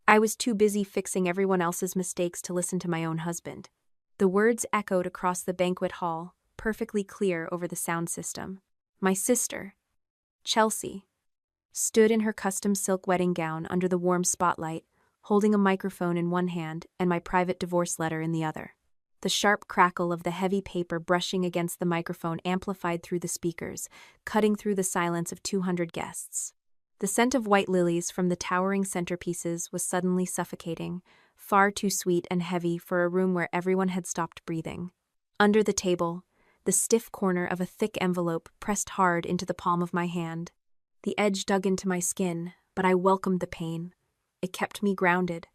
I was too busy fixing everyone else's mistakes to listen to my own husband. The words echoed across the banquet hall, perfectly clear over the sound system. My sister, Chelsea, stood in her custom silk wedding gown under the warm spotlight, holding a microphone in one hand and my private divorce letter in the other. The sharp crackle of the heavy paper brushing against the microphone amplified through the speakers, cutting through the silence of 200 guests. The scent of white lilies from the towering centerpieces was suddenly suffocating, far too sweet and heavy for a room where everyone had stopped breathing. Under the table, the stiff corner of a thick envelope pressed hard into the palm of my hand. The edge dug into my skin, but I welcomed the pain. It kept me grounded.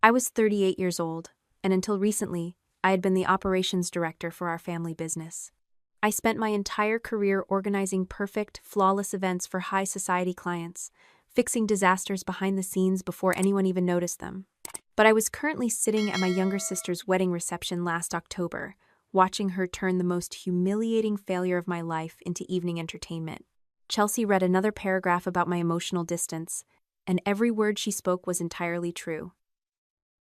I was 38 years old, and until recently, I had been the operations director for our family business. I spent my entire career organizing perfect, flawless events for high society clients, fixing disasters behind the scenes before anyone even noticed them. But I was currently sitting at my younger sister's wedding reception last October, watching her turn the most humiliating failure of my life into evening entertainment. Chelsea read another paragraph about my emotional distance, and every word she spoke was entirely true.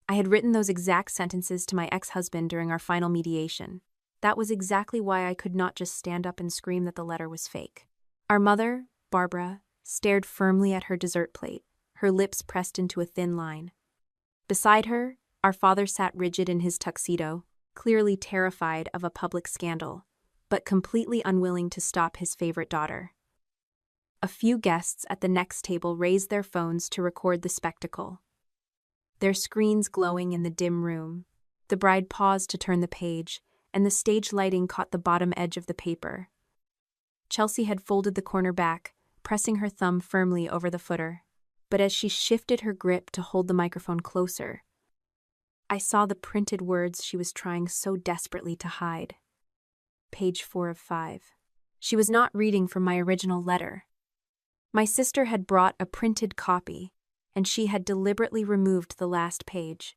I had written those exact sentences to my ex-husband during our final mediation. That was exactly why I could not just stand up and scream that the letter was fake. Our mother, Barbara, stared firmly at her dessert plate, her lips pressed into a thin line. Beside her, our father sat rigid in his tuxedo, clearly terrified of a public scandal, but completely unwilling to stop his favorite daughter. A few guests at the next table raised their phones to record the spectacle. Their screens glowing in the dim room. The bride paused to turn the page, and the stage lighting caught the bottom edge of the paper. Chelsea had folded the corner back, pressing her thumb firmly over the footer. But as she shifted her grip to hold the microphone closer, I saw the printed words she was trying so desperately to hide. Page 4 of 5. She was not reading from my original letter. My sister had brought a printed copy, and she had deliberately removed the last page.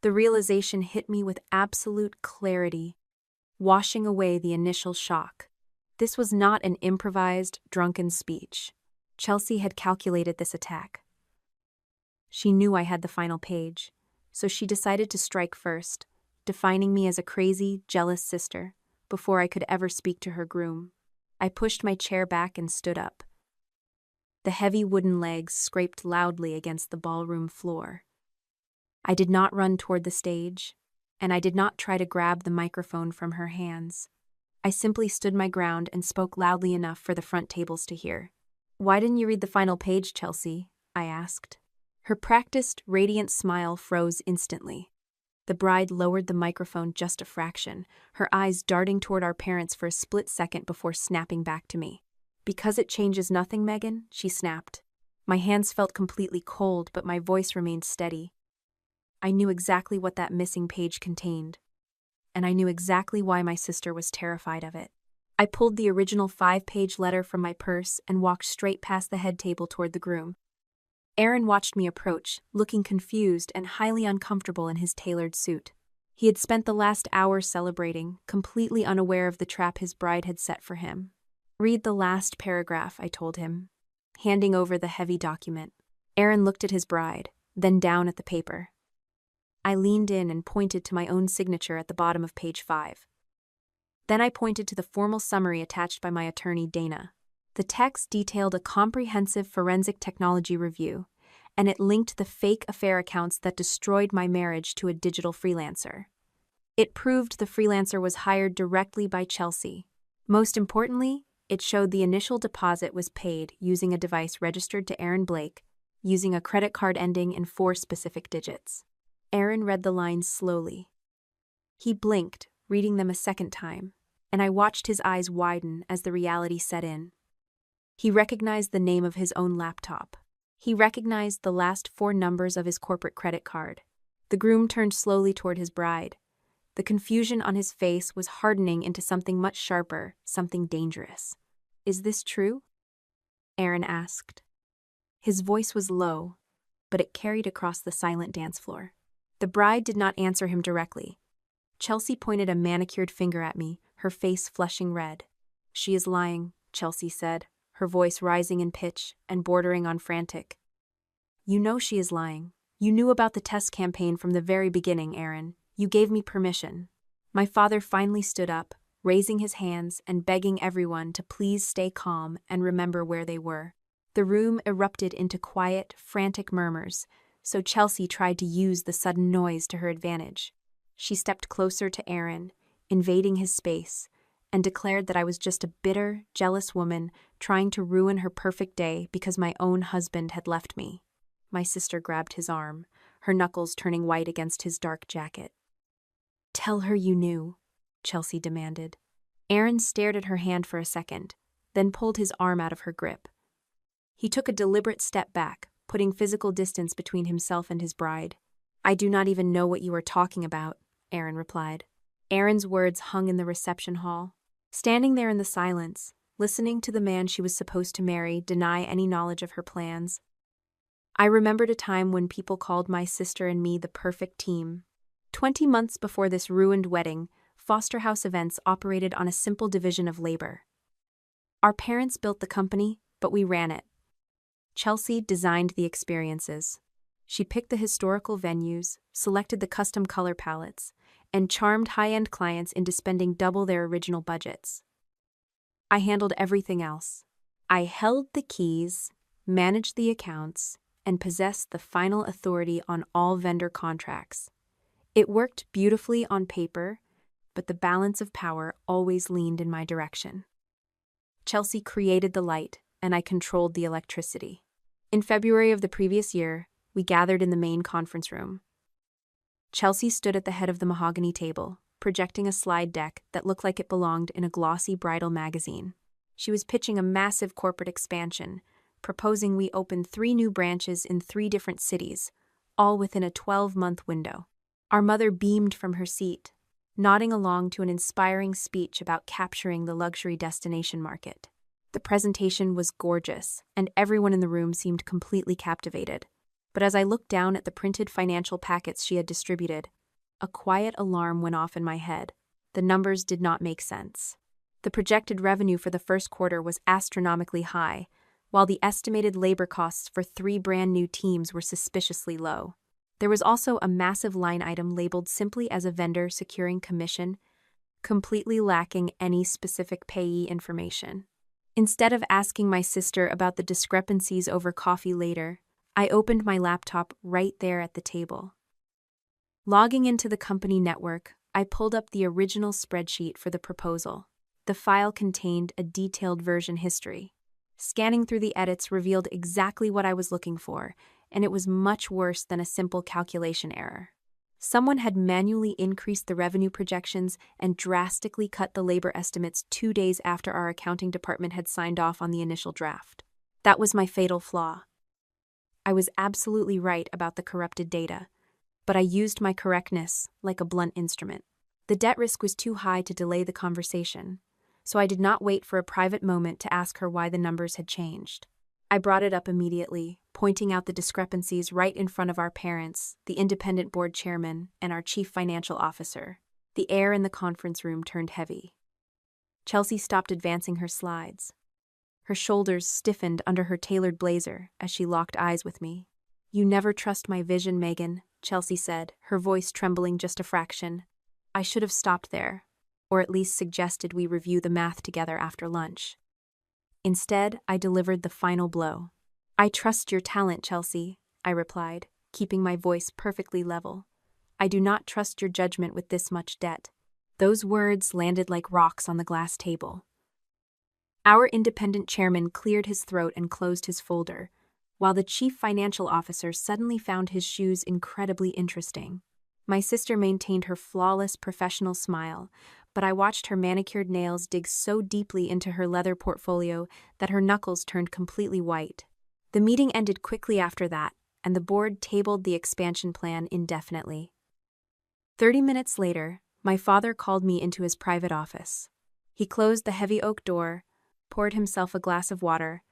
The realization hit me with absolute clarity, washing away the initial shock. This was not an improvised, drunken speech. Chelsea had calculated this attack. She knew I had the final page, so she decided to strike first, defining me as a crazy, jealous sister, before I could ever speak to her groom. I pushed my chair back and stood up. The heavy wooden legs scraped loudly against the ballroom floor. I did not run toward the stage, and I did not try to grab the microphone from her hands. I simply stood my ground and spoke loudly enough for the front tables to hear. "Why didn't you read the final page, Chelsea?" I asked. Her practiced, radiant smile froze instantly. The bride lowered the microphone just a fraction, her eyes darting toward our parents for a split second before snapping back to me. "Because it changes nothing, Megan," she snapped. My hands felt completely cold, but my voice remained steady. I knew exactly what that missing page contained, and I knew exactly why my sister was terrified of it. I pulled the original 5-page letter from my purse and walked straight past the head table toward the groom. Aaron watched me approach, looking confused and highly uncomfortable in his tailored suit. He had spent the last hour celebrating, completely unaware of the trap his bride had set for him. "Read the last paragraph," I told him, handing over the heavy document. Aaron looked at his bride, then down at the paper. I leaned in and pointed to my own signature at the bottom of page 5. Then I pointed to the formal summary attached by my attorney, Dana. The text detailed a comprehensive forensic technology review, and it linked the fake affair accounts that destroyed my marriage to a digital freelancer. It proved the freelancer was hired directly by Chelsea. Most importantly, it showed the initial deposit was paid using a device registered to Aaron Blake, using a credit card ending in 4 specific digits. Aaron read the lines slowly. He blinked, reading them a second time, and I watched his eyes widen as the reality set in. He recognized the name of his own laptop. He recognized the last 4 numbers of his corporate credit card. The groom turned slowly toward his bride. The confusion on his face was hardening into something much sharper, something dangerous. "Is this true?" Aaron asked. His voice was low, but it carried across the silent dance floor. The bride did not answer him directly. Chelsea pointed a manicured finger at me, her face flushing red. "She is lying," Chelsea said, her voice rising in pitch and bordering on frantic. "You know she is lying," You knew about the test campaign from the very beginning, Aaron. You gave me permission. My father finally stood up, raising his hands and begging everyone to please stay calm and remember where they were. The room erupted into quiet, frantic murmurs, so Chelsea tried to use the sudden noise to her advantage. She stepped closer to Aaron, invading his space, and declared that I was just a bitter, jealous woman trying to ruin her perfect day because my own husband had left me. My sister grabbed his arm, her knuckles turning white against his dark jacket. "Tell her you knew," Chelsea demanded. Aaron stared at her hand for a second, then pulled his arm out of her grip. He took a deliberate step back, putting physical distance between himself and his bride. "I do not even know what you are talking about," Aaron replied. Aaron's words hung in the reception hall. Standing there in the silence, listening to the man she was supposed to marry deny any knowledge of her plans, I remembered a time when people called my sister and me the perfect team. 20 months before this ruined wedding, Foster House Events operated on a simple division of labor. Our parents built the company, but we ran it. Chelsea designed the experiences. She picked the historical venues, selected the custom color palettes, and charmed high-end clients into spending double their original budgets. I handled everything else. I held the keys, managed the accounts, and possessed the final authority on all vendor contracts. It worked beautifully on paper, but the balance of power always leaned in my direction. Chelsea created the light, and I controlled the electricity. In February of the previous year, we gathered in the main conference room. Chelsea stood at the head of the mahogany table, projecting a slide deck that looked like it belonged in a glossy bridal magazine. She was pitching a massive corporate expansion, proposing we open 3 new branches in 3 different cities, all within a 12-month window. Our mother beamed from her seat, nodding along to an inspiring speech about capturing the luxury destination market. The presentation was gorgeous, and everyone in the room seemed completely captivated. But as I looked down at the printed financial packets she had distributed, a quiet alarm went off in my head. The numbers did not make sense. The projected revenue for the first quarter was astronomically high, while the estimated labor costs for 3 brand new teams were suspiciously low. There was also a massive line item labeled simply as a vendor securing commission, completely lacking any specific payee information. Instead of asking my sister about the discrepancies over coffee later, I opened my laptop right there at the table. Logging into the company network, I pulled up the original spreadsheet for the proposal. The file contained a detailed version history. Scanning through the edits revealed exactly what I was looking for, and it was much worse than a simple calculation error. Someone had manually increased the revenue projections and drastically cut the labor estimates 2 days after our accounting department had signed off on the initial draft. That was my fatal flaw. I was absolutely right about the corrupted data, but I used my correctness like a blunt instrument. The debt risk was too high to delay the conversation, so I did not wait for a private moment to ask her why the numbers had changed. I brought it up immediately, pointing out the discrepancies right in front of our parents, the independent board chairman, and our chief financial officer. The air in the conference room turned heavy. Chelsea stopped advancing her slides. Her shoulders stiffened under her tailored blazer as she locked eyes with me. "You never trust my vision, Megan," Chelsea said, her voice trembling just a fraction. I should have stopped there, or at least suggested we review the math together after lunch. Instead, I delivered the final blow. "I trust your talent, Chelsea," I replied, keeping my voice perfectly level. "I do not trust your judgment with this much debt." Those words landed like rocks on the glass table. Our independent chairman cleared his throat and closed his folder, while the chief financial officer suddenly found his shoes incredibly interesting. My sister maintained her flawless professional smile, but I watched her manicured nails dig so deeply into her leather portfolio that her knuckles turned completely white. The meeting ended quickly after that, and the board tabled the expansion plan indefinitely. 30 minutes later, my father called me into his private office. He closed the heavy oak door, poured himself a glass of water,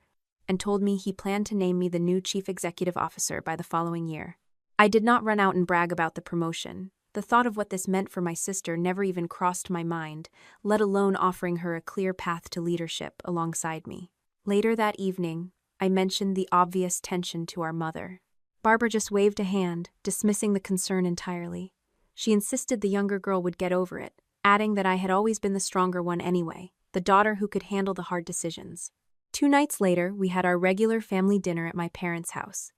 and told me he planned to name me the new chief executive officer by the following year. I did not run out and brag about the promotion. The thought of what this meant for my sister never even crossed my mind, let alone offering her a clear path to leadership alongside me. Later that evening, I mentioned the obvious tension to our mother. Barbara just waved a hand, dismissing the concern entirely. She insisted the younger girl would get over it, adding that I had always been the stronger one anyway, the daughter who could handle the hard decisions. 2 nights later, we had our regular family dinner at my parents' house.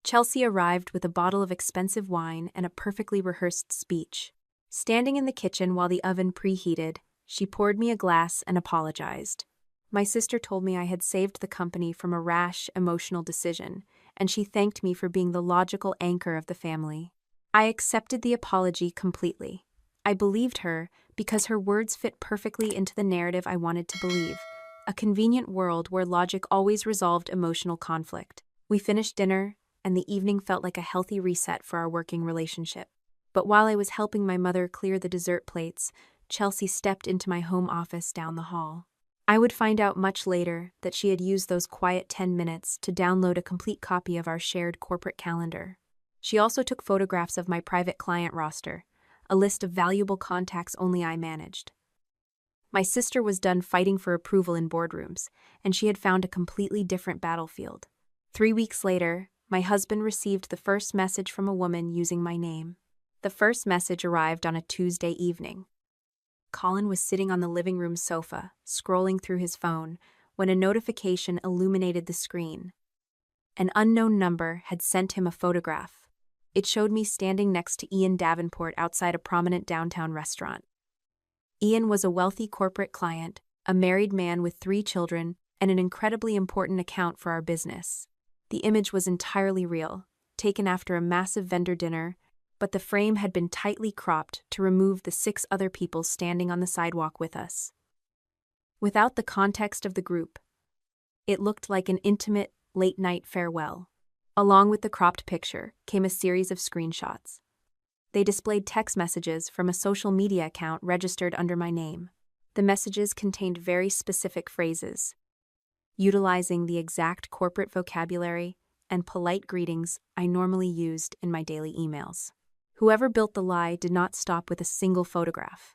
Chelsea arrived with a bottle of expensive wine and a perfectly rehearsed speech. Standing in the kitchen while the oven preheated, she poured me a glass and apologized. My sister told me I had saved the company from a rash, emotional decision, and she thanked me for being the logical anchor of the family. I accepted the apology completely. I believed her because her words fit perfectly into the narrative I wanted to believe, a convenient world where logic always resolved emotional conflict. We finished dinner, and the evening felt like a healthy reset for our working relationship. But while I was helping my mother clear the dessert plates, Chelsea stepped into my home office down the hall. I would find out much later that she had used those quiet 10 minutes to download a complete copy of our shared corporate calendar. She also took photographs of my private client roster, a list of valuable contacts only I managed. My sister was done fighting for approval in boardrooms, and she had found a completely different battlefield. 3 weeks later, my husband received the first message from a woman using my name. The first message arrived on a Tuesday evening. Colin was sitting on the living room sofa, scrolling through his phone, when a notification illuminated the screen. An unknown number had sent him a photograph. It showed me standing next to Ian Davenport outside a prominent downtown restaurant. Ian was a wealthy corporate client, a married man with 3 children, and an incredibly important account for our business. The image was entirely real, taken after a massive vendor dinner, but the frame had been tightly cropped to remove the 6 other people standing on the sidewalk with us. Without the context of the group, it looked like an intimate, late-night farewell. Along with the cropped picture came a series of screenshots. They displayed text messages from a social media account registered under my name. The messages contained very specific phrases, utilizing the exact corporate vocabulary and polite greetings I normally used in my daily emails. Whoever built the lie did not stop with a single photograph.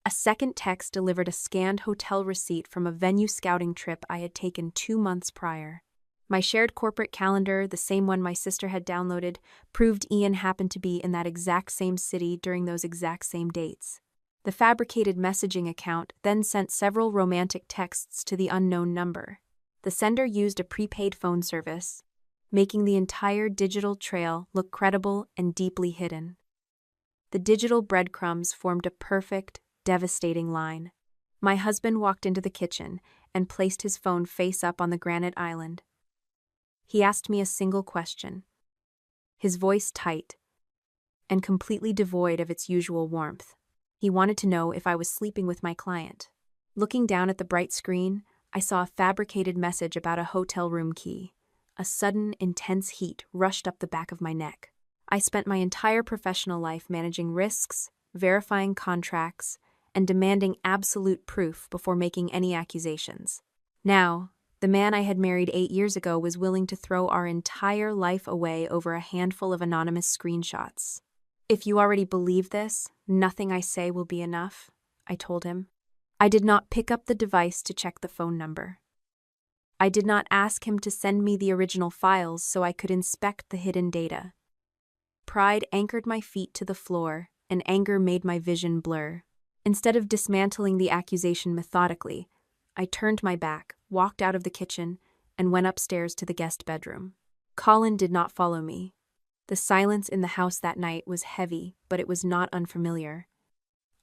A second text delivered a scanned hotel receipt from a venue scouting trip I had taken 2 months prior. My shared corporate calendar, the same one my sister had downloaded, proved Ian happened to be in that exact same city during those exact same dates. The fabricated messaging account then sent several romantic texts to the unknown number. The sender used a prepaid phone service, making the entire digital trail look credible and deeply hidden. The digital breadcrumbs formed a perfect, devastating line. My husband walked into the kitchen and placed his phone face up on the granite island. He asked me a single question, his voice tight and completely devoid of its usual warmth. He wanted to know if I was sleeping with my client. Looking down at the bright screen, I saw a fabricated message about a hotel room key. A sudden, intense heat rushed up the back of my neck. I spent my entire professional life managing risks, verifying contracts, and demanding absolute proof before making any accusations. Now, the man I had married 8 years ago was willing to throw our entire life away over a handful of anonymous screenshots. "If you already believe this, nothing I say will be enough," I told him. I did not pick up the device to check the phone number. I did not ask him to send me the original files so I could inspect the hidden data. Pride anchored my feet to the floor, and anger made my vision blur. Instead of dismantling the accusation methodically, I turned my back, walked out of the kitchen, and went upstairs to the guest bedroom. Colin did not follow me. The silence in the house that night was heavy, but it was not unfamiliar.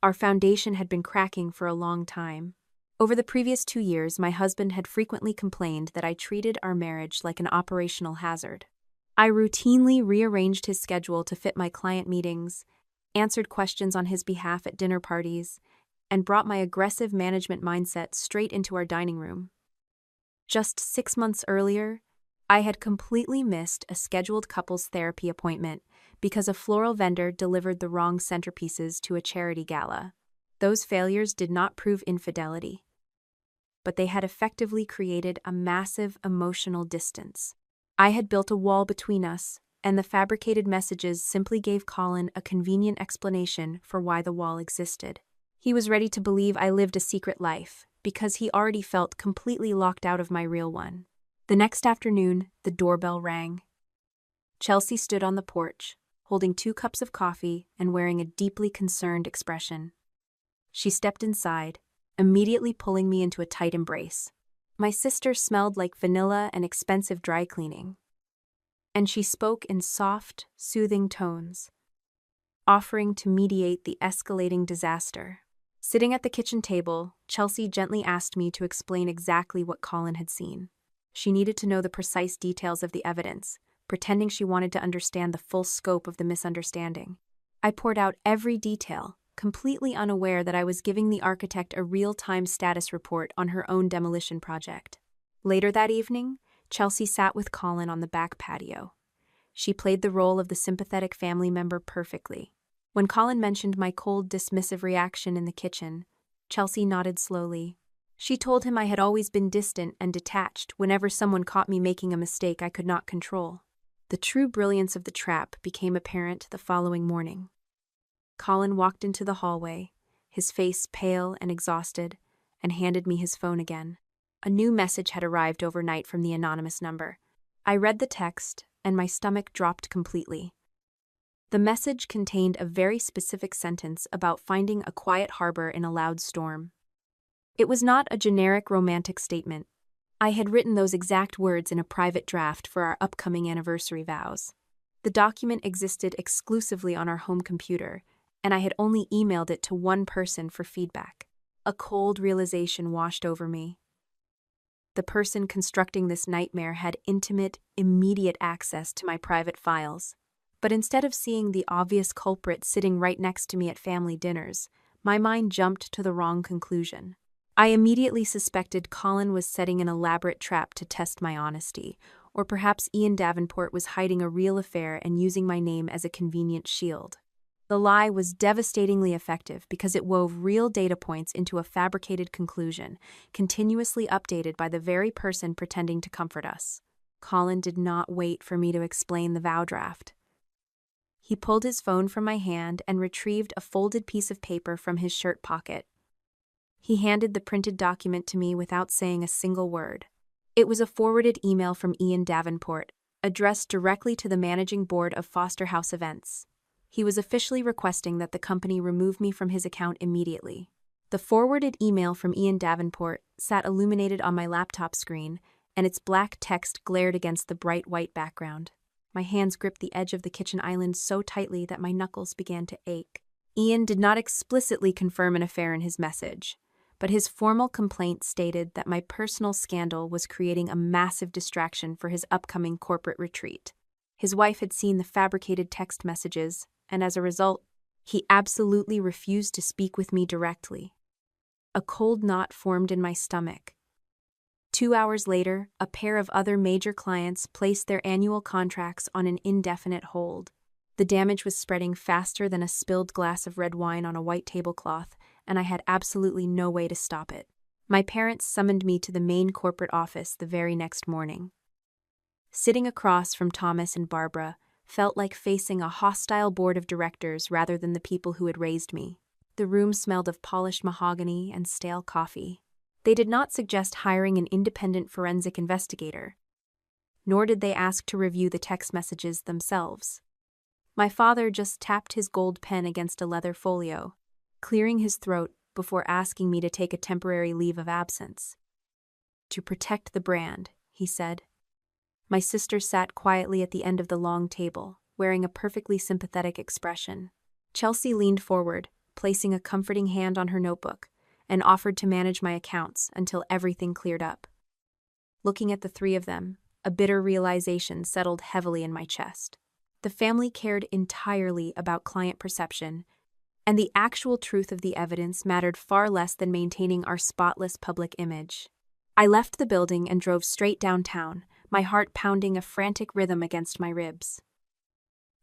Our foundation had been cracking for a long time. Over the previous 2 years, my husband had frequently complained that I treated our marriage like an operational hazard. I routinely rearranged his schedule to fit my client meetings, answered questions on his behalf at dinner parties, and brought my aggressive management mindset straight into our dining room. Just 6 months earlier, I had completely missed a scheduled couples therapy appointment because a floral vendor delivered the wrong centerpieces to a charity gala. Those failures did not prove infidelity, but they had effectively created a massive emotional distance. I had built a wall between us, and the fabricated messages simply gave Colin a convenient explanation for why the wall existed. He was ready to believe I lived a secret life, because he already felt completely locked out of my real one. The next afternoon, the doorbell rang. Chelsea stood on the porch, holding 2 cups of coffee and wearing a deeply concerned expression. She stepped inside, immediately pulling me into a tight embrace. My sister smelled like vanilla and expensive dry cleaning, and she spoke in soft, soothing tones, offering to mediate the escalating disaster. Sitting at the kitchen table, Chelsea gently asked me to explain exactly what Colin had seen. She needed to know the precise details of the evidence, pretending she wanted to understand the full scope of the misunderstanding. I poured out every detail, completely unaware that I was giving the architect a real-time status report on her own demolition project. Later that evening, Chelsea sat with Colin on the back patio. She played the role of the sympathetic family member perfectly. When Colin mentioned my cold, dismissive reaction in the kitchen, Chelsea nodded slowly. She told him I had always been distant and detached whenever someone caught me making a mistake I could not control. The true brilliance of the trap became apparent the following morning. Colin walked into the hallway, his face pale and exhausted, and handed me his phone again. A new message had arrived overnight from the anonymous number. I read the text, and my stomach dropped completely. The message contained a very specific sentence about finding a quiet harbor in a loud storm. It was not a generic romantic statement. I had written those exact words in a private draft for our upcoming anniversary vows. The document existed exclusively on our home computer, and I had only emailed it to one person for feedback. A cold realization washed over me. The person constructing this nightmare had intimate, immediate access to my private files. But instead of seeing the obvious culprit sitting right next to me at family dinners, my mind jumped to the wrong conclusion. I immediately suspected Colin was setting an elaborate trap to test my honesty, or perhaps Ian Davenport was hiding a real affair and using my name as a convenient shield. The lie was devastatingly effective because it wove real data points into a fabricated conclusion, continuously updated by the very person pretending to comfort us. Colin did not wait for me to explain the vow draft. He pulled his phone from my hand and retrieved a folded piece of paper from his shirt pocket. He handed the printed document to me without saying a single word. It was a forwarded email from Ian Davenport, addressed directly to the managing board of Foster House Events. He was officially requesting that the company remove me from his account immediately. The forwarded email from Ian Davenport sat illuminated on my laptop screen, and its black text glared against the bright white background. My hands gripped the edge of the kitchen island so tightly that my knuckles began to ache. Ian did not explicitly confirm an affair in his message, but his formal complaint stated that my personal scandal was creating a massive distraction for his upcoming corporate retreat. His wife had seen the fabricated text messages, and as a result, he absolutely refused to speak with me directly. A cold knot formed in my stomach. 2 hours later, a pair of other major clients placed their annual contracts on an indefinite hold. The damage was spreading faster than a spilled glass of red wine on a white tablecloth, and I had absolutely no way to stop it. My parents summoned me to the main corporate office the very next morning. Sitting across from Thomas and Barbara felt like facing a hostile board of directors rather than the people who had raised me. The room smelled of polished mahogany and stale coffee. They did not suggest hiring an independent forensic investigator, nor did they ask to review the text messages themselves. My father just tapped his gold pen against a leather folio, clearing his throat before asking me to take a temporary leave of absence. "To protect the brand," he said. My sister sat quietly at the end of the long table, wearing a perfectly sympathetic expression. Chelsea leaned forward, placing a comforting hand on her notebook, and offered to manage my accounts until everything cleared up. Looking at the three of them, a bitter realization settled heavily in my chest. The family cared entirely about client perception, and the actual truth of the evidence mattered far less than maintaining our spotless public image. I left the building and drove straight downtown, my heart pounding a frantic rhythm against my ribs.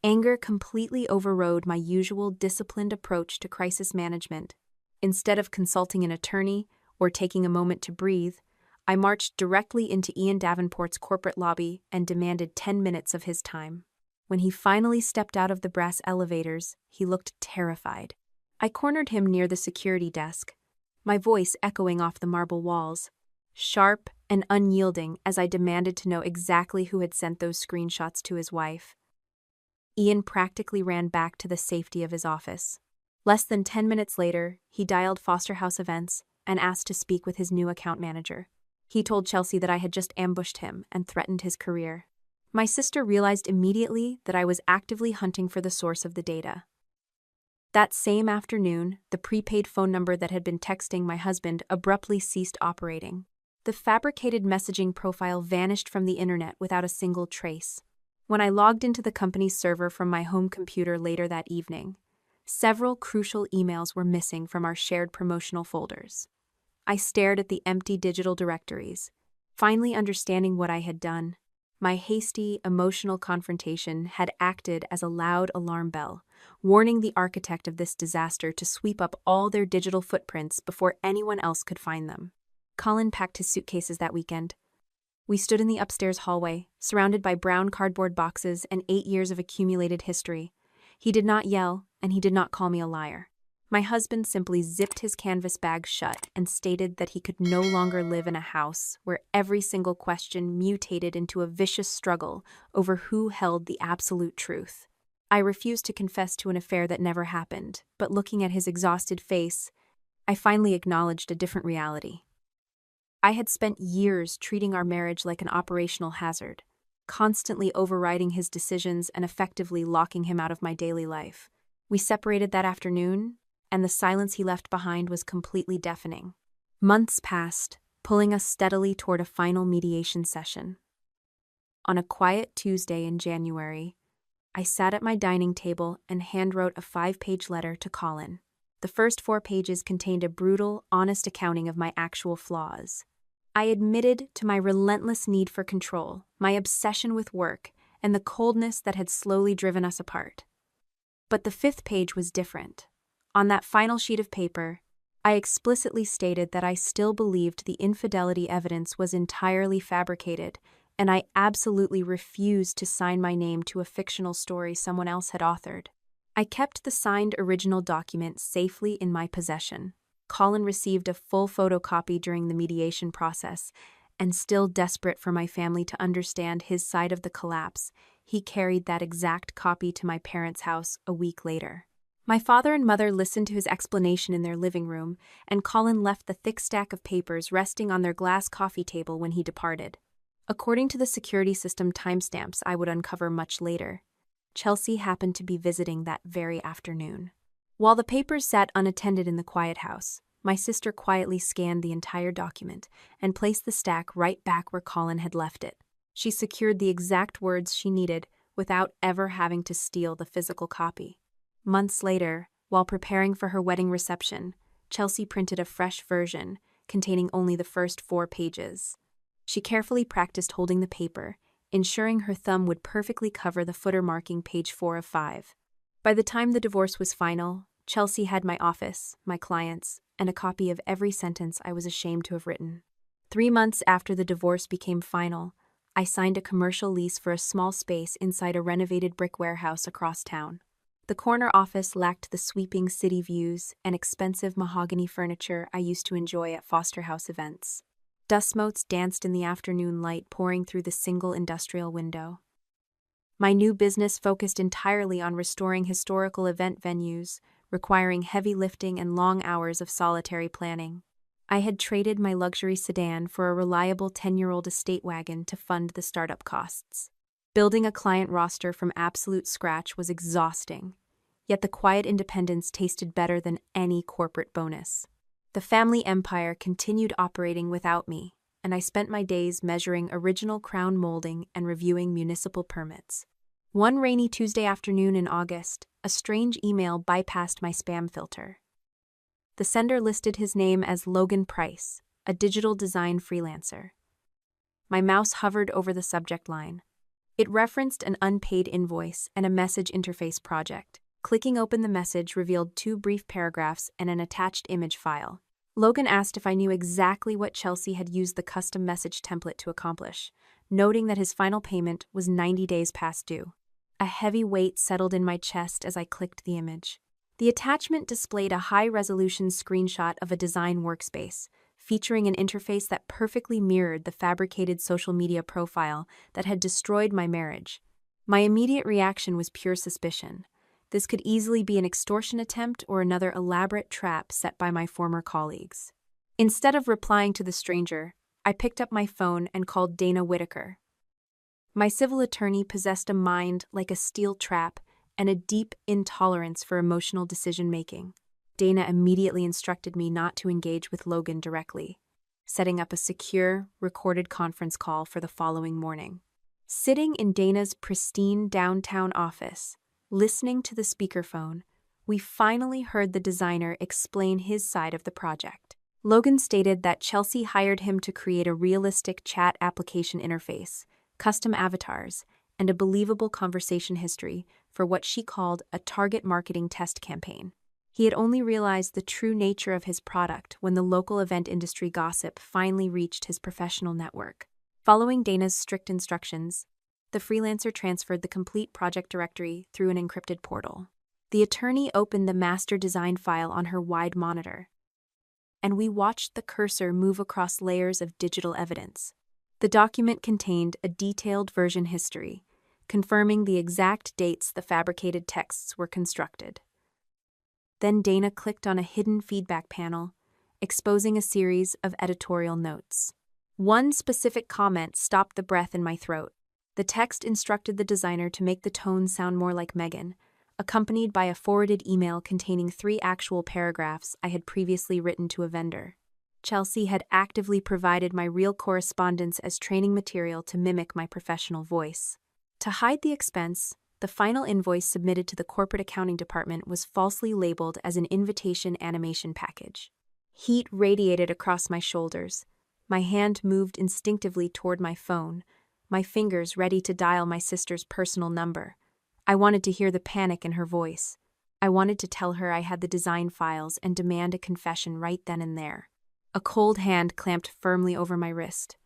Anger completely overrode my usual disciplined approach to crisis management. Instead of consulting an attorney or taking a moment to breathe, I marched directly into Ian Davenport's corporate lobby and demanded 10 minutes of his time. When he finally stepped out of the brass elevators, he looked terrified. I cornered him near the security desk, my voice echoing off the marble walls, sharp and unyielding as I demanded to know exactly who had sent those screenshots to his wife. Ian practically ran back to the safety of his office. Less than 10 minutes later, he dialed Foster House Events and asked to speak with his new account manager. He told Chelsea that I had just ambushed him and threatened his career. My sister realized immediately that I was actively hunting for the source of the data. That same afternoon, the prepaid phone number that had been texting my husband abruptly ceased operating. The fabricated messaging profile vanished from the internet without a single trace. When I logged into the company's server from my home computer later that evening, several crucial emails were missing from our shared promotional folders. I stared at the empty digital directories, finally understanding what I had done. My hasty, emotional confrontation had acted as a loud alarm bell, warning the architect of this disaster to sweep up all their digital footprints before anyone else could find them. Colin packed his suitcases that weekend. We stood in the upstairs hallway, surrounded by brown cardboard boxes and 8 years of accumulated history. He did not yell, and he did not call me a liar. My husband simply zipped his canvas bag shut and stated that he could no longer live in a house where every single question mutated into a vicious struggle over who held the absolute truth. I refused to confess to an affair that never happened, but looking at his exhausted face, I finally acknowledged a different reality. I had spent years treating our marriage like an operational hazard, constantly overriding his decisions and effectively locking him out of my daily life. We separated that afternoon, and the silence he left behind was completely deafening. Months passed, pulling us steadily toward a final mediation session. On a quiet Tuesday in January, I sat at my dining table and handwrote a 5-page letter to Colin. The first 4 pages contained a brutal, honest accounting of my actual flaws. I admitted to my relentless need for control, my obsession with work, and the coldness that had slowly driven us apart. But the 5th page was different. On that final sheet of paper, I explicitly stated that I still believed the infidelity evidence was entirely fabricated, and I absolutely refused to sign my name to a fictional story someone else had authored. I kept the signed original document safely in my possession. Colin received a full photocopy during the mediation process, and still desperate for my family to understand his side of the collapse, he carried that exact copy to my parents' house a week later. My father and mother listened to his explanation in their living room, and Colin left the thick stack of papers resting on their glass coffee table when he departed. According to the security system timestamps I would uncover much later, Chelsea happened to be visiting that very afternoon. While the papers sat unattended in the quiet house, my sister quietly scanned the entire document and placed the stack right back where Colin had left it. She secured the exact words she needed without ever having to steal the physical copy. Months later, while preparing for her wedding reception, Chelsea printed a fresh version containing only the first 4 pages. She carefully practiced holding the paper, ensuring her thumb would perfectly cover the footer marking page 4 of 5. By the time the divorce was final, Chelsea had my office, my clients, and a copy of every sentence I was ashamed to have written. 3 months after the divorce became final, I signed a commercial lease for a small space inside a renovated brick warehouse across town. The corner office lacked the sweeping city views and expensive mahogany furniture I used to enjoy at Foster House Events. Dust motes danced in the afternoon light pouring through the single industrial window. My new business focused entirely on restoring historical event venues, requiring heavy lifting and long hours of solitary planning. I had traded my luxury sedan for a reliable 10-year-old estate wagon to fund the startup costs. Building a client roster from absolute scratch was exhausting, yet the quiet independence tasted better than any corporate bonus. The family empire continued operating without me, and I spent my days measuring original crown molding and reviewing municipal permits. One rainy Tuesday afternoon in August, a strange email bypassed my spam filter. The sender listed his name as Logan Price, a digital design freelancer. My mouse hovered over the subject line. It referenced an unpaid invoice and a message interface project. Clicking open the message revealed 2 brief paragraphs and an attached image file. Logan asked if I knew exactly what Chelsea had used the custom message template to accomplish, noting that his final payment was 90 days past due. A heavy weight settled in my chest as I clicked the image. The attachment displayed a high-resolution screenshot of a design workspace, featuring an interface that perfectly mirrored the fabricated social media profile that had destroyed my marriage. My immediate reaction was pure suspicion. This could easily be an extortion attempt or another elaborate trap set by my former colleagues. Instead of replying to the stranger, I picked up my phone and called Dana Whitaker. My civil attorney possessed a mind like a steel trap and a deep intolerance for emotional decision-making. Dana immediately instructed me not to engage with Logan directly, setting up a secure, recorded conference call for the following morning. Sitting in Dana's pristine downtown office, listening to the speakerphone, we finally heard the designer explain his side of the project. Logan stated that Chelsea hired him to create a realistic chat application interface, custom avatars, and a believable conversation history for what she called a target marketing test campaign. He had only realized the true nature of his product when the local event industry gossip finally reached his professional network. Following Dana's strict instructions, the freelancer transferred the complete project directory through an encrypted portal. The attorney opened the master design file on her wide monitor, and we watched the cursor move across layers of digital evidence. The document contained a detailed version history, confirming the exact dates the fabricated texts were constructed. Then Dana clicked on a hidden feedback panel, exposing a series of editorial notes. One specific comment stopped the breath in my throat. The text instructed the designer to make the tone sound more like Megan, accompanied by a forwarded email containing 3 actual paragraphs I had previously written to a vendor. Chelsea had actively provided my real correspondence as training material to mimic my professional voice. To hide the expense, the final invoice submitted to the corporate accounting department was falsely labeled as an invitation animation package. Heat radiated across my shoulders. My hand moved instinctively toward my phone, my fingers ready to dial my sister's personal number. I wanted to hear the panic in her voice. I wanted to tell her I had the design files and demand a confession right then and there. A cold hand clamped firmly over my wrist.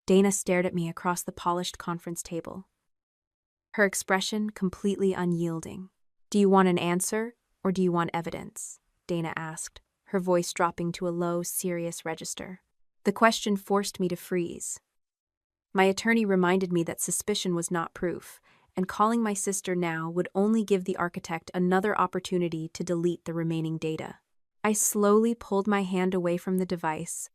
Dana stared at me across the polished conference table, her expression completely unyielding. "Do you want an answer, or do you want evidence?" Dana asked, her voice dropping to a low, serious register. The question forced me to freeze. My attorney reminded me that suspicion was not proof, and calling my sister now would only give the architect another opportunity to delete the remaining data. I slowly pulled my hand away from the device,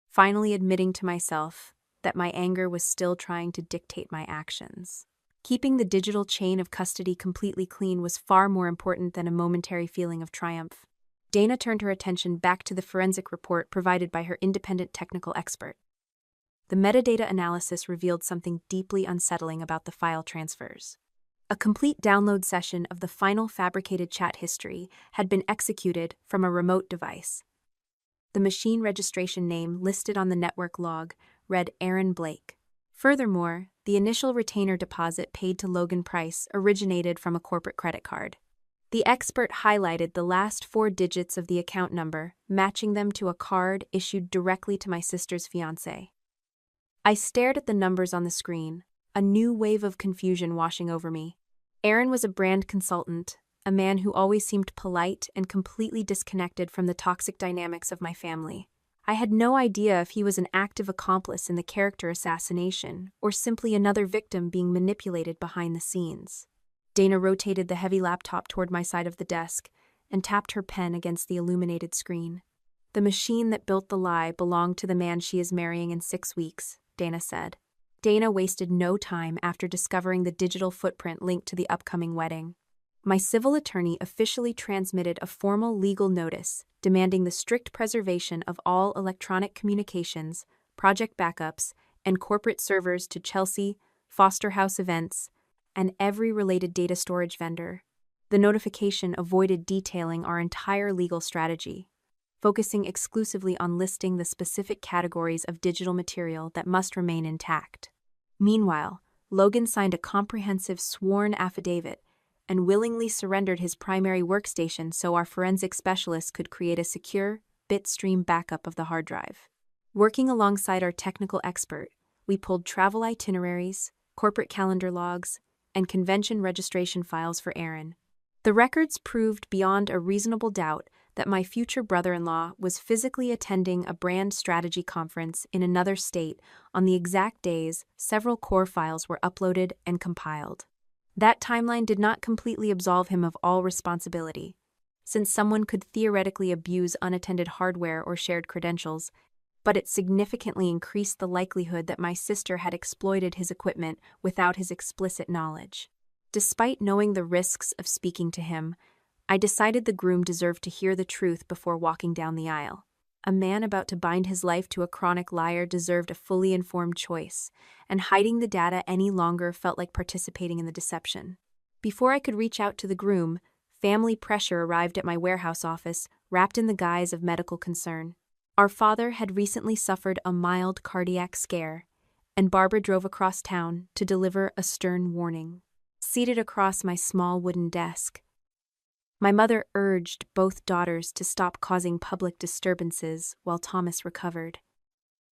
finally admitting to myself that my anger was still trying to dictate my actions. Keeping the digital chain of custody completely clean was far more important than a momentary feeling of triumph. Dana turned her attention back to the forensic report provided by her independent technical expert. The metadata analysis revealed something deeply unsettling about the file transfers. A complete download session of the final fabricated chat history had been executed from a remote device. The machine registration name listed on the network log read Aaron Blake. Furthermore, the initial retainer deposit paid to Logan Price originated from a corporate credit card. The expert highlighted the last 4 digits of the account number, matching them to a card issued directly to my sister's fiancé. I stared at the numbers on the screen, a new wave of confusion washing over me. Aaron was a brand consultant, a man who always seemed polite and completely disconnected from the toxic dynamics of my family. I had no idea if he was an active accomplice in the character assassination or simply another victim being manipulated behind the scenes. Dana rotated the heavy laptop toward my side of the desk and tapped her pen against the illuminated screen. "The machine that built the lie belonged to the man she is marrying in 6 weeks," Dana said. Dana wasted no time after discovering the digital footprint linked to the upcoming wedding. My civil attorney officially transmitted a formal legal notice demanding the strict preservation of all electronic communications, project backups, and corporate servers to Chelsea, Foster House Events, and every related data storage vendor. The notification avoided detailing our entire legal strategy, focusing exclusively on listing the specific categories of digital material that must remain intact. Meanwhile, Logan signed a comprehensive sworn affidavit and willingly surrendered his primary workstation so our forensic specialists could create a secure, bitstream backup of the hard drive. Working alongside our technical expert, we pulled travel itineraries, corporate calendar logs, and convention registration files for Aaron. The records proved beyond a reasonable doubt that my future brother-in-law was physically attending a brand strategy conference in another state on the exact days several core files were uploaded and compiled. That timeline did not completely absolve him of all responsibility. Since someone could theoretically abuse unattended hardware or shared credentials, but it significantly increased the likelihood that my sister had exploited his equipment without his explicit knowledge. Despite knowing the risks of speaking to him, I decided the groom deserved to hear the truth before walking down the aisle. A man about to bind his life to a chronic liar deserved a fully informed choice, and hiding the data any longer felt like participating in the deception. Before I could reach out to the groom, family pressure arrived at my warehouse office, wrapped in the guise of medical concern. Our father had recently suffered a mild cardiac scare, and Barbara drove across town to deliver a stern warning. Seated across my small wooden desk, my mother urged both daughters to stop causing public disturbances while Thomas recovered.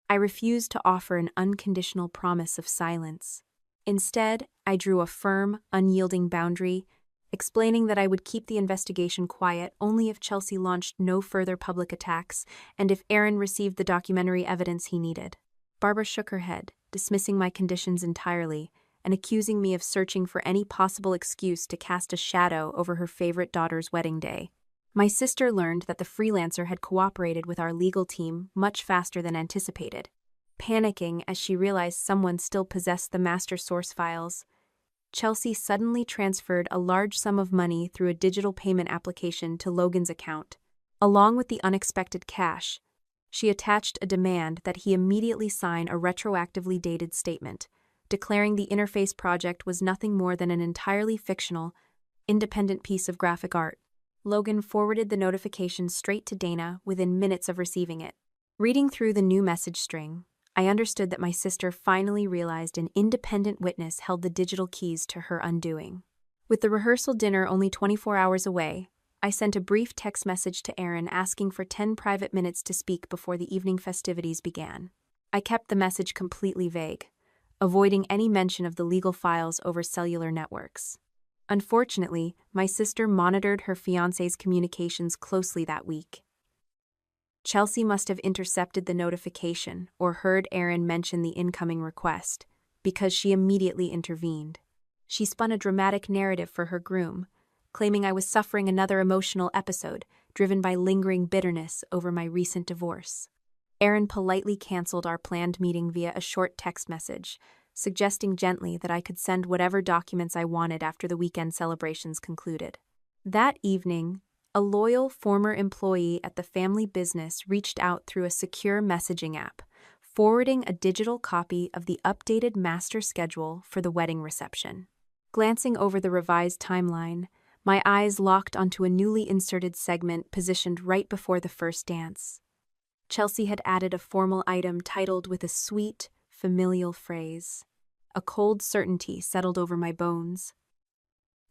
I refused to offer an unconditional promise of silence. Instead, I drew a firm, unyielding boundary, explaining that I would keep the investigation quiet only if Chelsea launched no further public attacks and if Aaron received the documentary evidence he needed. Barbara shook her head, dismissing my conditions entirely, and accusing me of searching for any possible excuse to cast a shadow over her favorite daughter's wedding day. My sister learned that the freelancer had cooperated with our legal team much faster than anticipated. Panicking as she realized someone still possessed the master source files, Chelsea suddenly transferred a large sum of money through a digital payment application to Logan's account. Along with the unexpected cash, she attached a demand that he immediately sign a retroactively dated statement, declaring the interface project was nothing more than an entirely fictional, independent piece of graphic art. Logan forwarded the notification straight to Dana within minutes of receiving it. Reading through the new message string, I understood that my sister finally realized an independent witness held the digital keys to her undoing. With the rehearsal dinner only 24 hours away, I sent a brief text message to Aaron asking for 10 private minutes to speak before the evening festivities began. I kept the message completely vague, avoiding any mention of the legal files over cellular networks. Unfortunately, my sister monitored her fiancé's communications closely that week. Chelsea must have intercepted the notification or heard Aaron mention the incoming request, because she immediately intervened. She spun a dramatic narrative for her groom, claiming I was suffering another emotional episode driven by lingering bitterness over my recent divorce. Aaron politely canceled our planned meeting via a short text message, suggesting gently that I could send whatever documents I wanted after the weekend celebrations concluded. That evening, a loyal former employee at the family business reached out through a secure messaging app, forwarding a digital copy of the updated master schedule for the wedding reception. Glancing over the revised timeline, my eyes locked onto a newly inserted segment positioned right before the first dance. Chelsea had added a formal item titled with a sweet, familial phrase. A cold certainty settled over my bones.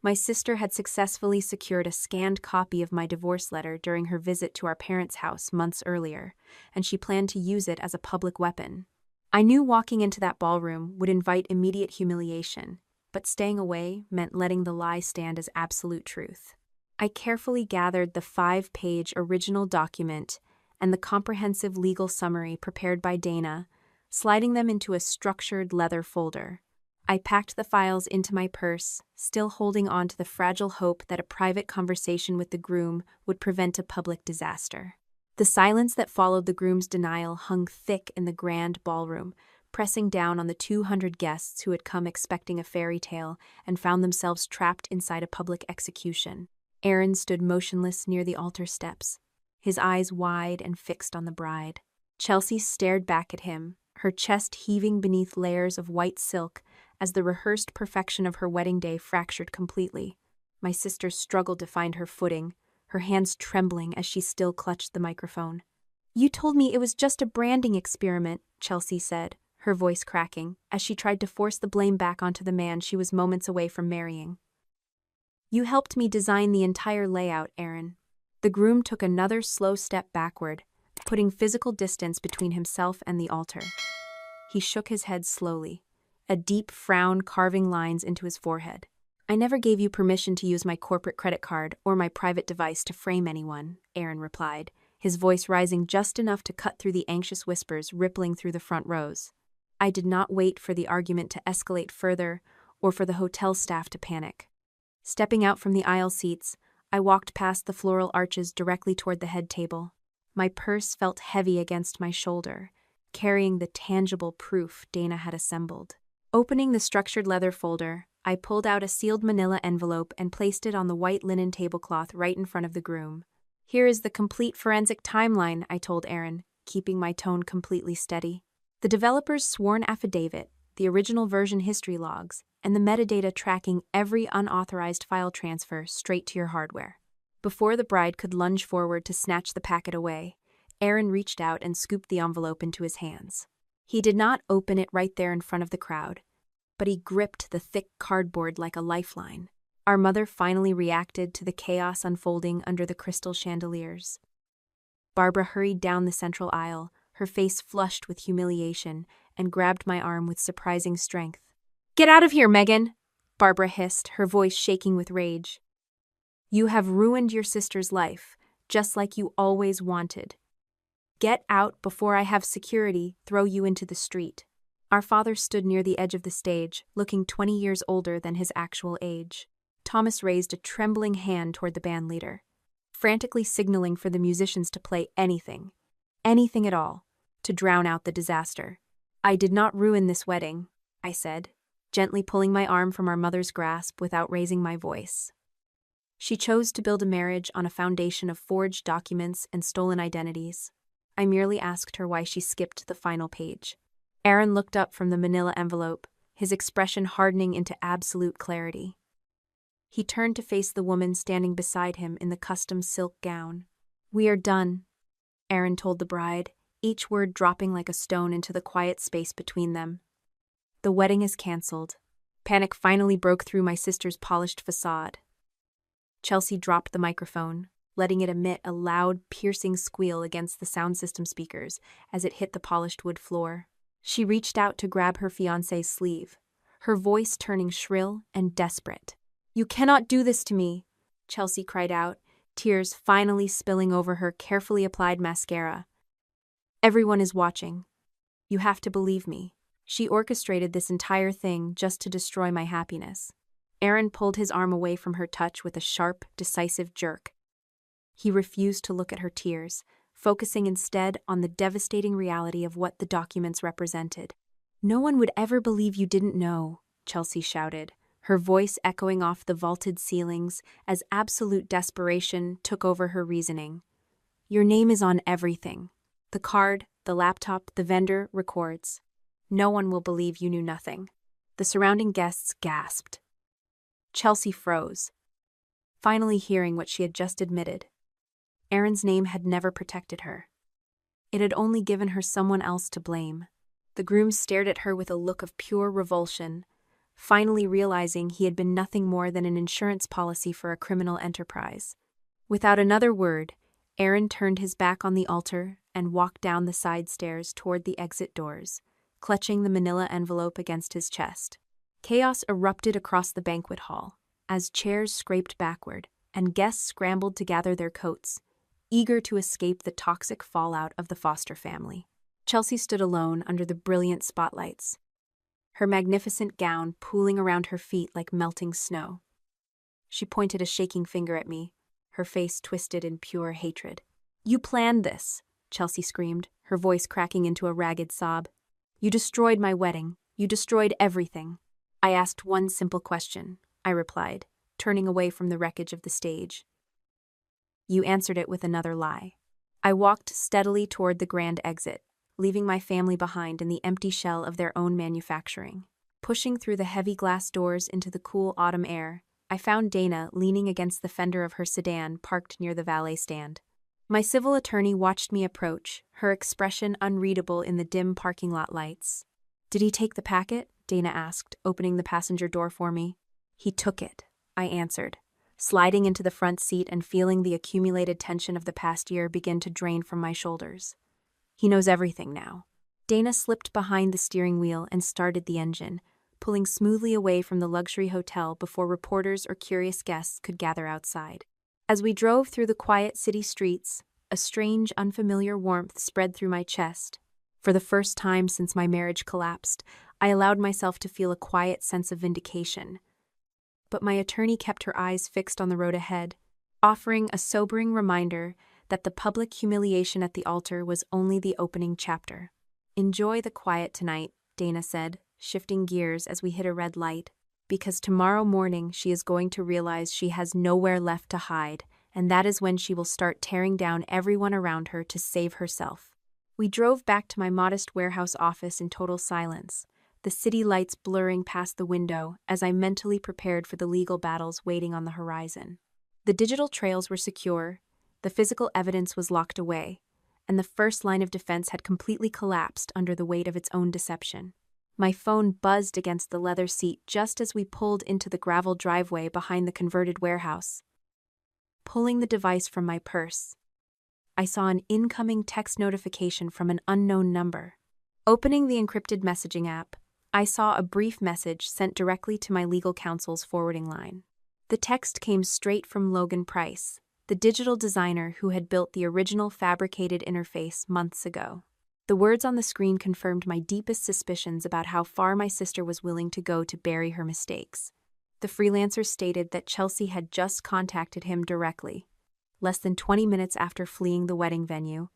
My sister had successfully secured a scanned copy of my divorce letter during her visit to our parents' house months earlier, and she planned to use it as a public weapon. I knew walking into that ballroom would invite immediate humiliation, but staying away meant letting the lie stand as absolute truth. I carefully gathered the 5-page original document and the comprehensive legal summary prepared by Dana, sliding them into a structured leather folder. I packed the files into my purse, still holding on to the fragile hope that a private conversation with the groom would prevent a public disaster. The silence that followed the groom's denial hung thick in the grand ballroom, pressing down on the 200 guests who had come expecting a fairy tale and found themselves trapped inside a public execution. Aaron stood motionless near the altar steps, his eyes wide and fixed on the bride. Chelsea stared back at him, her chest heaving beneath layers of white silk as the rehearsed perfection of her wedding day fractured completely. My sister struggled to find her footing, her hands trembling as she still clutched the microphone. "You told me it was just a branding experiment," Chelsea said, her voice cracking, as she tried to force the blame back onto the man she was moments away from marrying. "You helped me design the entire layout, Aaron." The groom took another slow step backward, putting physical distance between himself and the altar. He shook his head slowly, a deep frown carving lines into his forehead. I never gave you permission to use my corporate credit card or my private device to frame anyone, Aaron replied, his voice rising just enough to cut through the anxious whispers rippling through the front rows. I did not wait for the argument to escalate further or for the hotel staff to panic. Stepping out from the aisle seats, I walked past the floral arches directly toward the head table. My purse felt heavy against my shoulder, carrying the tangible proof Dana had assembled. Opening the structured leather folder, I pulled out a sealed manila envelope and placed it on the white linen tablecloth right in front of the groom. Here is the complete forensic timeline, I told Aaron, keeping my tone completely steady. The developer's sworn affidavit, the original version history logs, and the metadata tracking every unauthorized file transfer straight to your hardware. Before the bride could lunge forward to snatch the packet away, Aaron reached out and scooped the envelope into his hands. He did not open it right there in front of the crowd, but he gripped the thick cardboard like a lifeline. Our mother finally reacted to the chaos unfolding under the crystal chandeliers. Barbara hurried down the central aisle, her face flushed with humiliation, and grabbed my arm with surprising strength. "Get out of here, Megan!" Barbara hissed, her voice shaking with rage. "You have ruined your sister's life, just like you always wanted. Get out before I have security throw you into the street." Our father stood near the edge of the stage, looking 20 years older than his actual age. Thomas raised a trembling hand toward the band leader, frantically signaling for the musicians to play anything at all, to drown out the disaster. "I did not ruin this wedding," I said, gently pulling my arm from our mother's grasp without raising my voice. "She chose to build a marriage on a foundation of forged documents and stolen identities. I merely asked her why she skipped the final page." Aaron looked up from the manila envelope, his expression hardening into absolute clarity. He turned to face the woman standing beside him in the custom silk gown. "We are done," Aaron told the bride, each word dropping like a stone into the quiet space between them. "The wedding is canceled." Panic finally broke through my sister's polished facade. Chelsea dropped the microphone, letting it emit a loud, piercing squeal against the sound system speakers as it hit the polished wood floor. She reached out to grab her fiancé's sleeve, her voice turning shrill and desperate. "You cannot do this to me," Chelsea cried out, tears finally spilling over her carefully applied mascara. "Everyone is watching. You have to believe me." She orchestrated this entire thing just to destroy my happiness. Aaron pulled his arm away from her touch with a sharp, decisive jerk. He refused to look at her tears, focusing instead on the devastating reality of what the documents represented. "No one would ever believe you didn't know," Chelsea shouted, her voice echoing off the vaulted ceilings as absolute desperation took over her reasoning. "Your name is on everything. The card, the laptop, the vendor, records. No one will believe you knew nothing." The surrounding guests gasped. Chelsea froze, finally hearing what she had just admitted. Aaron's name had never protected her. It had only given her someone else to blame. The groom stared at her with a look of pure revulsion, finally realizing he had been nothing more than an insurance policy for a criminal enterprise. Without another word, Aaron turned his back on the altar and walked down the side stairs toward the exit doors, clutching the manila envelope against his chest. Chaos erupted across the banquet hall as chairs scraped backward and guests scrambled to gather their coats, eager to escape the toxic fallout of the Foster family. Chelsea stood alone under the brilliant spotlights, her magnificent gown pooling around her feet like melting snow. She pointed a shaking finger at me, her face twisted in pure hatred. "You planned this," Chelsea screamed, her voice cracking into a ragged sob. "You destroyed my wedding. You destroyed everything." "I asked one simple question," I replied, turning away from the wreckage of the stage. "You answered it with another lie." I walked steadily toward the grand exit, leaving my family behind in the empty shell of their own manufacturing. Pushing through the heavy glass doors into the cool autumn air, I found Dana leaning against the fender of her sedan parked near the valet stand. My civil attorney watched me approach, her expression unreadable in the dim parking lot lights. "Did he take the packet?" Dana asked, opening the passenger door for me. "He took it," I answered, sliding into the front seat and feeling the accumulated tension of the past year begin to drain from my shoulders. "He knows everything now." Dana slipped behind the steering wheel and started the engine, pulling smoothly away from the luxury hotel before reporters or curious guests could gather outside. As we drove through the quiet city streets, a strange, unfamiliar warmth spread through my chest. For the first time since my marriage collapsed, I allowed myself to feel a quiet sense of vindication. But my attorney kept her eyes fixed on the road ahead, offering a sobering reminder that the public humiliation at the altar was only the opening chapter. "Enjoy the quiet tonight," Dana said, shifting gears as we hit a red light, "because tomorrow morning she is going to realize she has nowhere left to hide, and that is when she will start tearing down everyone around her to save herself." We drove back to my modest warehouse office in total silence, the city lights blurring past the window as I mentally prepared for the legal battles waiting on the horizon. The digital trails were secure, the physical evidence was locked away, and the first line of defense had completely collapsed under the weight of its own deception. My phone buzzed against the leather seat just as we pulled into the gravel driveway behind the converted warehouse. Pulling the device from my purse, I saw an incoming text notification from an unknown number. Opening the encrypted messaging app, I saw a brief message sent directly to my legal counsel's forwarding line. The text came straight from Logan Price, the digital designer who had built the original fabricated interface months ago. The words on the screen confirmed my deepest suspicions about how far my sister was willing to go to bury her mistakes. The freelancer stated that Chelsea had just contacted him directly, less than 20 minutes after fleeing the wedding venue,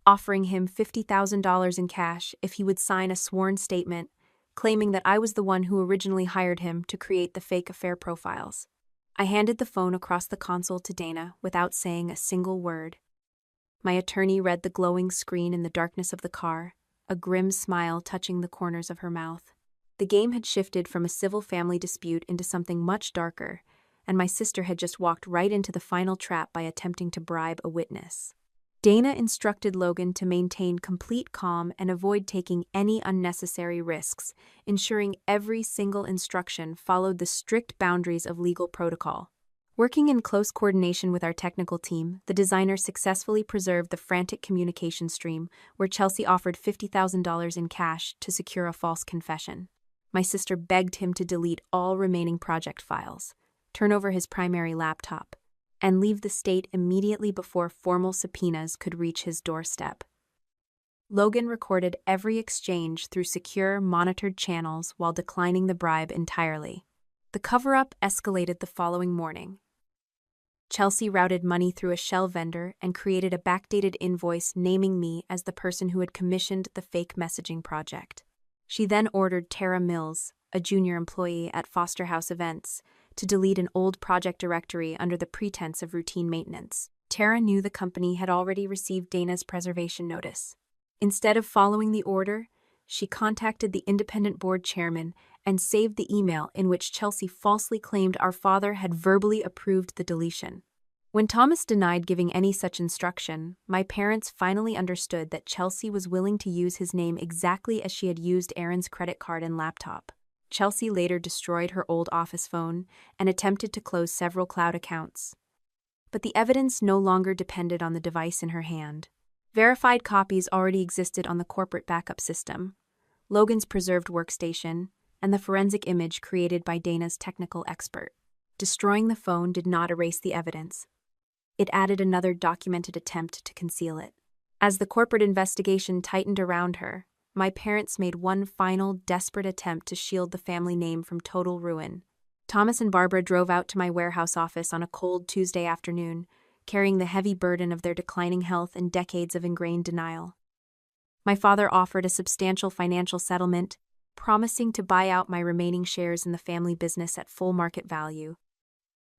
offering him $50,000 in cash if he would sign a sworn statement claiming that I was the one who originally hired him to create the fake affair profiles. I handed the phone across the console to Dana without saying a single word. My attorney read the glowing screen in the darkness of the car, a grim smile touching the corners of her mouth. The game had shifted from a civil family dispute into something much darker, and my sister had just walked right into the final trap by attempting to bribe a witness. Dana instructed Logan to maintain complete calm and avoid taking any unnecessary risks, ensuring every single instruction followed the strict boundaries of legal protocol. Working in close coordination with our technical team, the designer successfully preserved the frantic communication stream where Chelsea offered $50,000 in cash to secure a false confession. My sister begged him to delete all remaining project files, turn over his primary laptop, and leave the state immediately before formal subpoenas could reach his doorstep. Logan recorded every exchange through secure, monitored channels while declining the bribe entirely. The cover-up escalated the following morning. Chelsea routed money through a shell vendor and created a backdated invoice naming me as the person who had commissioned the fake messaging project. She then ordered Tara Mills, a junior employee at Foster House Events, to delete an old project directory under the pretense of routine maintenance. Tara knew the company had already received Dana's preservation notice. Instead of following the order, she contacted the independent board chairman and saved the email in which Chelsea falsely claimed our father had verbally approved the deletion. When Thomas denied giving any such instruction, my parents finally understood that Chelsea was willing to use his name exactly as she had used Aaron's credit card and laptop. Chelsea later destroyed her old office phone and attempted to close several cloud accounts. But the evidence no longer depended on the device in her hand. Verified copies already existed on the corporate backup system, Logan's preserved workstation, and the forensic image created by Dana's technical expert. Destroying the phone did not erase the evidence. It added another documented attempt to conceal it. As the corporate investigation tightened around her, my parents made one final, desperate attempt to shield the family name from total ruin. Thomas and Barbara drove out to my warehouse office on a cold Tuesday afternoon, carrying the heavy burden of their declining health and decades of ingrained denial. My father offered a substantial financial settlement, promising to buy out my remaining shares in the family business at full market value,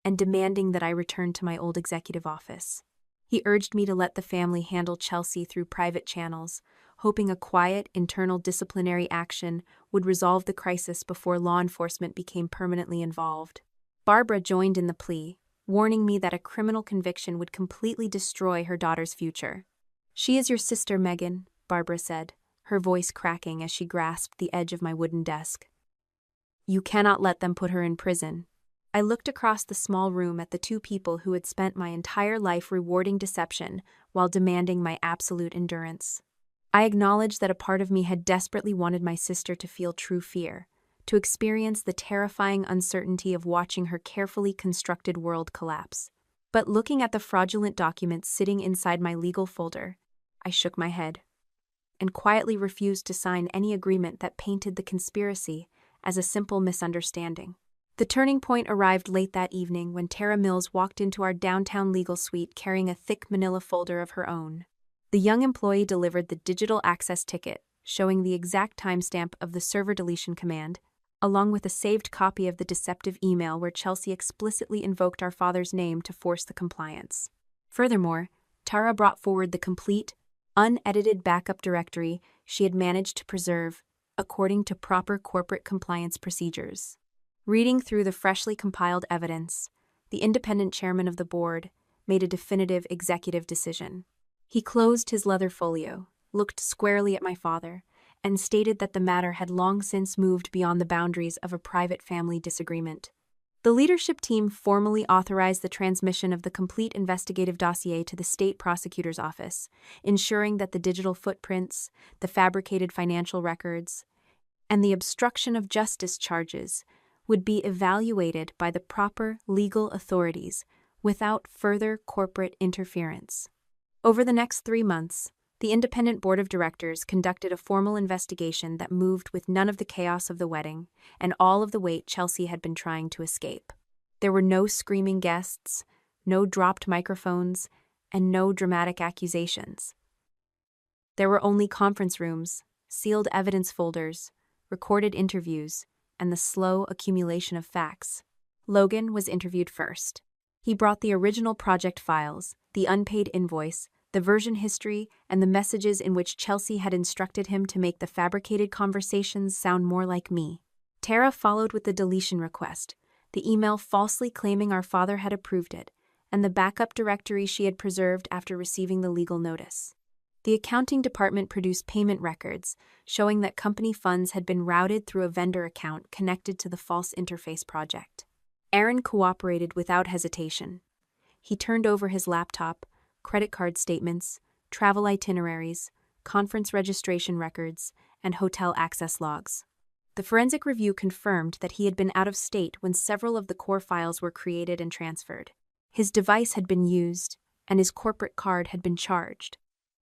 and demanding that I return to my old executive office. He urged me to let the family handle Chelsea through private channels, hoping a quiet, internal disciplinary action would resolve the crisis before law enforcement became permanently involved. Barbara joined in the plea, warning me that a criminal conviction would completely destroy her daughter's future. "She is your sister, Megan," Barbara said, her voice cracking as she grasped the edge of my wooden desk. "You cannot let them put her in prison." I looked across the small room at the two people who had spent my entire life rewarding deception while demanding my absolute endurance. I acknowledged that a part of me had desperately wanted my sister to feel true fear, to experience the terrifying uncertainty of watching her carefully constructed world collapse. But looking at the fraudulent documents sitting inside my legal folder, I shook my head and quietly refused to sign any agreement that painted the conspiracy as a simple misunderstanding. The turning point arrived late that evening when Tara Mills walked into our downtown legal suite carrying a thick manila folder of her own. The young employee delivered the digital access ticket, showing the exact timestamp of the server deletion command, along with a saved copy of the deceptive email where Chelsea explicitly invoked our father's name to force the compliance. Furthermore, Tara brought forward the complete, unedited backup directory she had managed to preserve according to proper corporate compliance procedures. Reading through the freshly compiled evidence, the independent chairman of the board made a definitive executive decision. He closed his leather folio, looked squarely at my father, and stated that the matter had long since moved beyond the boundaries of a private family disagreement. The leadership team formally authorized the transmission of the complete investigative dossier to the state prosecutor's office, ensuring that the digital footprints, the fabricated financial records, and the obstruction of justice charges would be evaluated by the proper legal authorities without further corporate interference. Over the next 3 months, the independent board of directors conducted a formal investigation that moved with none of the chaos of the wedding and all of the weight Chelsea had been trying to escape. There were no screaming guests, no dropped microphones, and no dramatic accusations. There were only conference rooms, sealed evidence folders, recorded interviews, and the slow accumulation of facts. Logan was interviewed first. He brought the original project files, the unpaid invoice, the version history, and the messages in which Chelsea had instructed him to make the fabricated conversations sound more like me. Tara followed with the deletion request, the email falsely claiming our father had approved it, and the backup directory she had preserved after receiving the legal notice. The accounting department produced payment records showing that company funds had been routed through a vendor account connected to the false interface project. Aaron cooperated without hesitation. He turned over his laptop, credit card statements, travel itineraries, conference registration records, and hotel access logs. The forensic review confirmed that he had been out of state when several of the core files were created and transferred. His device had been used, and his corporate card had been charged.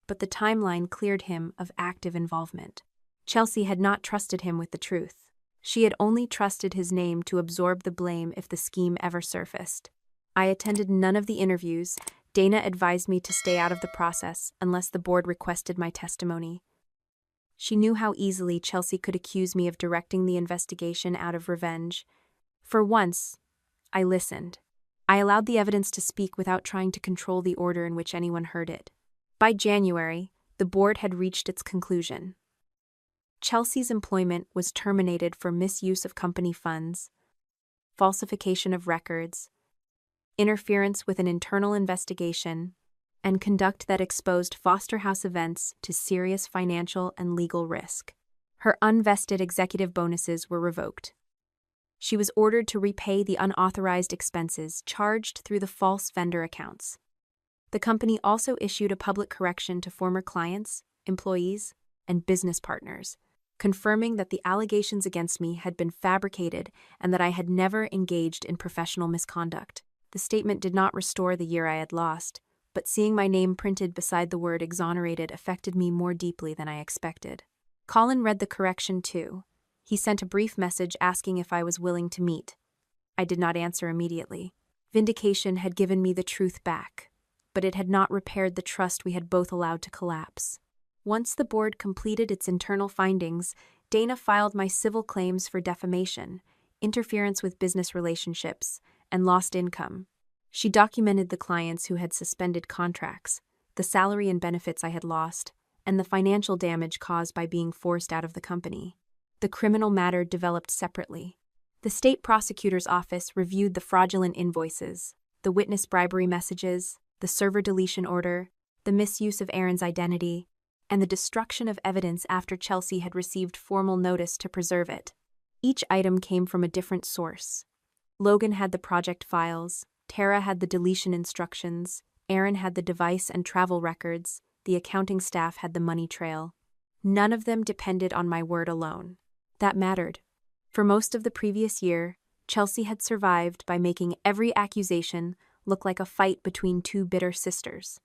But the timeline cleared him of active involvement. Chelsea had not trusted him with the truth. She had only trusted his name to absorb the blame if the scheme ever surfaced. I attended none of the interviews. Dana advised me to stay out of the process unless the board requested my testimony. She knew how easily Chelsea could accuse me of directing the investigation out of revenge. For once, I listened. I allowed the evidence to speak without trying to control the order in which anyone heard it. By January, the board had reached its conclusion. Chelsea's employment was terminated for misuse of company funds, falsification of records, interference with an internal investigation, and conduct that exposed Foster House events to serious financial and legal risk. Her unvested executive bonuses were revoked. She was ordered to repay the unauthorized expenses charged through the false vendor accounts. The company also issued a public correction to former clients, employees, and business partners, confirming that the allegations against me had been fabricated and that I had never engaged in professional misconduct. The statement did not restore the year I had lost, but seeing my name printed beside the word exonerated affected me more deeply than I expected. Colin read the correction too. He sent a brief message asking if I was willing to meet. I did not answer immediately. Vindication had given me the truth back, but it had not repaired the trust we had both allowed to collapse. Once the board completed its internal findings, Dana filed my civil claims for defamation, interference with business relationships, and lost income. She documented the clients who had suspended contracts, the salary and benefits I had lost, and the financial damage caused by being forced out of the company. The criminal matter developed separately. The state prosecutor's office reviewed the fraudulent invoices, the witness bribery messages, the server deletion order, the misuse of Aaron's identity, and the destruction of evidence after Chelsea had received formal notice to preserve it. Each item came from a different source. Logan had the project files, Tara had the deletion instructions, Aaron had the device and travel records, the accounting staff had the money trail. None of them depended on my word alone. That mattered. For most of the previous year, Chelsea had survived by making every accusation look like a fight between two bitter sisters.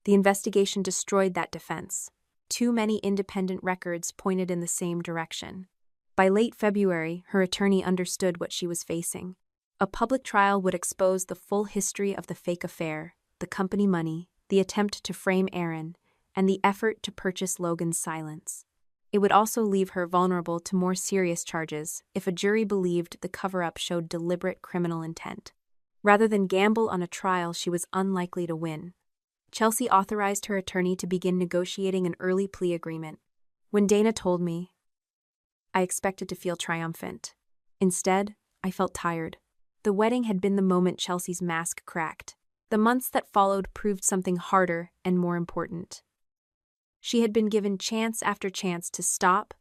The investigation destroyed that defense. Too many independent records pointed in the same direction. By late February, her attorney understood what she was facing. A public trial would expose the full history of the fake affair, the company money, the attempt to frame Aaron, and the effort to purchase Logan's silence. It would also leave her vulnerable to more serious charges if a jury believed the cover-up showed deliberate criminal intent. Rather than gamble on a trial she was unlikely to win, Chelsea authorized her attorney to begin negotiating an early plea agreement. When Dana told me, I expected to feel triumphant. Instead, I felt tired. The wedding had been the moment Chelsea's mask cracked. The months that followed proved something harder and more important. She had been given chance after chance to stop,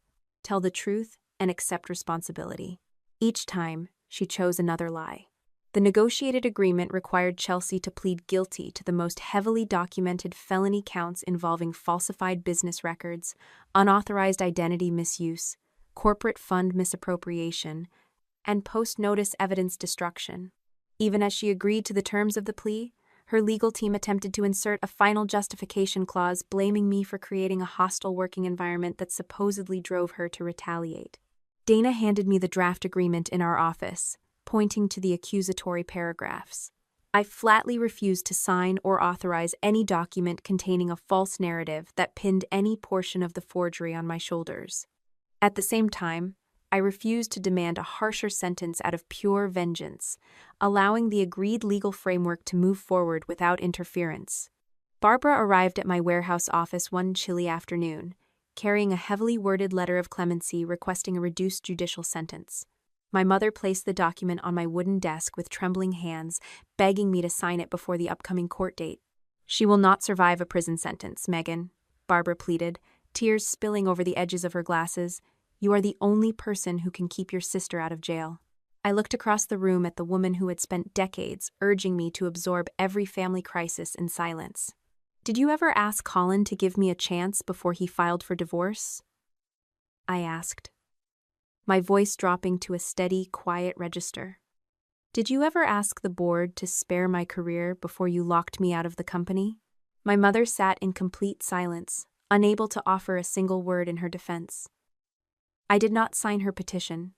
tell the truth, and accept responsibility. Each time, she chose another lie. The negotiated agreement required Chelsea to plead guilty to the most heavily documented felony counts involving falsified business records, unauthorized identity misuse, corporate fund misappropriation, and post-notice evidence destruction. Even as she agreed to the terms of the plea, her legal team attempted to insert a final justification clause blaming me for creating a hostile working environment that supposedly drove her to retaliate. Dana handed me the draft agreement in our office, pointing to the accusatory paragraphs. I flatly refused to sign or authorize any document containing a false narrative that pinned any portion of the forgery on my shoulders. At the same time, I refused to demand a harsher sentence out of pure vengeance, allowing the agreed legal framework to move forward without interference. Barbara arrived at my warehouse office one chilly afternoon, carrying a heavily worded letter of clemency requesting a reduced judicial sentence. My mother placed the document on my wooden desk with trembling hands, begging me to sign it before the upcoming court date. She will not survive a prison sentence, Megan, Barbara pleaded, tears spilling over the edges of her glasses. You are the only person who can keep your sister out of jail. I looked across the room at the woman who had spent decades urging me to absorb every family crisis in silence. Did you ever ask Colin to give me a chance before he filed for divorce? I asked, my voice dropping to a steady, quiet register. Did you ever ask the board to spare my career before you locked me out of the company? My mother sat in complete silence, unable to offer a single word in her defense. I did not sign her petition,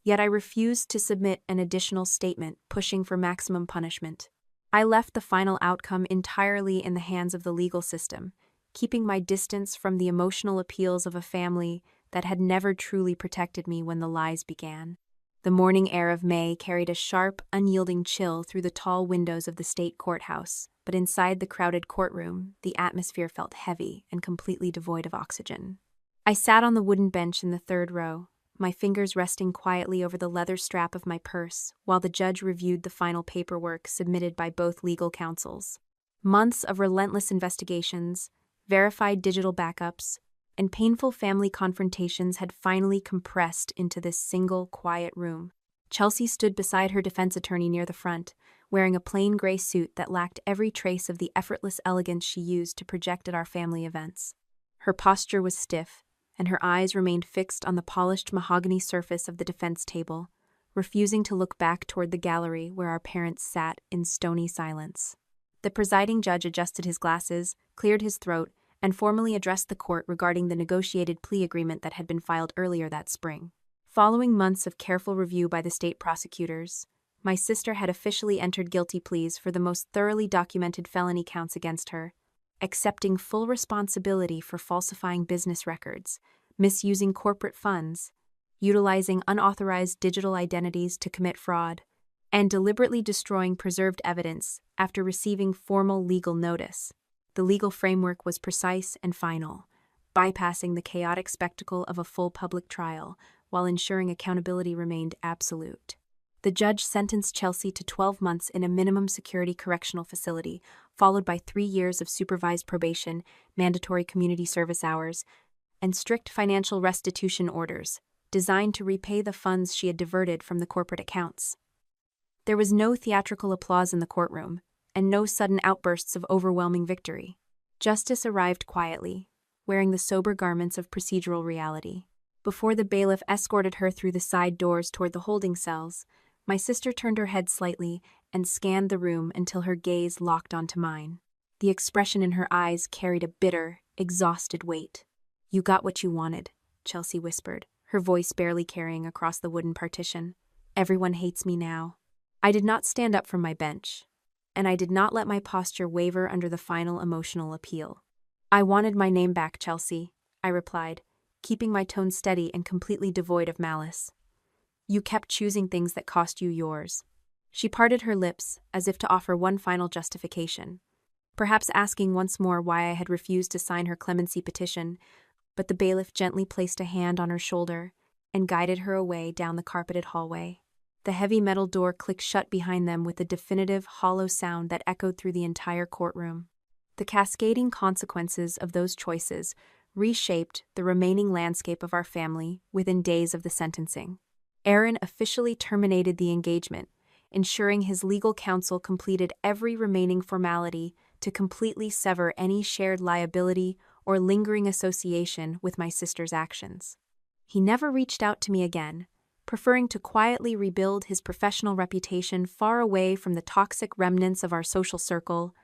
yet I refused to submit an additional statement pushing for maximum punishment. I left the final outcome entirely in the hands of the legal system, keeping my distance from the emotional appeals of a family that had never truly protected me when the lies began. The morning air of May carried a sharp, unyielding chill through the tall windows of the state courthouse, but inside the crowded courtroom, the atmosphere felt heavy and completely devoid of oxygen. I sat on the wooden bench in the third row, my fingers resting quietly over the leather strap of my purse, while the judge reviewed the final paperwork submitted by both legal counsels. Months of relentless investigations, verified digital backups, and painful family confrontations had finally compressed into this single, quiet room. Chelsea stood beside her defense attorney near the front, wearing a plain gray suit that lacked every trace of the effortless elegance she used to project at our family events. Her posture was stiff, and her eyes remained fixed on the polished mahogany surface of the defense table, refusing to look back toward the gallery where our parents sat in stony silence. The presiding judge adjusted his glasses, cleared his throat, and formally addressed the court regarding the negotiated plea agreement that had been filed earlier that spring. Following months of careful review by the state prosecutors, my sister had officially entered guilty pleas for the most thoroughly documented felony counts against her, accepting full responsibility for falsifying business records, misusing corporate funds, utilizing unauthorized digital identities to commit fraud, and deliberately destroying preserved evidence after receiving formal legal notice. The legal framework was precise and final, bypassing the chaotic spectacle of a full public trial while ensuring accountability remained absolute. The judge sentenced Chelsea to 12 months in a minimum security correctional facility, followed by 3 years of supervised probation, mandatory community service hours, and strict financial restitution orders, designed to repay the funds she had diverted from the corporate accounts. There was no theatrical applause in the courtroom, and no sudden outbursts of overwhelming victory. Justice arrived quietly, wearing the sober garments of procedural reality. Before the bailiff escorted her through the side doors toward the holding cells, my sister turned her head slightly and scanned the room until her gaze locked onto mine. The expression in her eyes carried a bitter, exhausted weight. "You got what you wanted," Chelsea whispered, her voice barely carrying across the wooden partition. "Everyone hates me now." I did not stand up from my bench, and I did not let my posture waver under the final emotional appeal. "I wanted my name back, Chelsea," I replied, keeping my tone steady and completely devoid of malice. "You kept choosing things that cost you yours." She parted her lips, as if to offer one final justification, perhaps asking once more why I had refused to sign her clemency petition, but the bailiff gently placed a hand on her shoulder and guided her away down the carpeted hallway. The heavy metal door clicked shut behind them with a definitive, hollow sound that echoed through the entire courtroom. The cascading consequences of those choices reshaped the remaining landscape of our family within days of the sentencing. Aaron officially terminated the engagement, ensuring his legal counsel completed every remaining formality to completely sever any shared liability or lingering association with my sister's actions. He never reached out to me again, preferring to quietly rebuild his professional reputation far away from the toxic remnants of our social circle,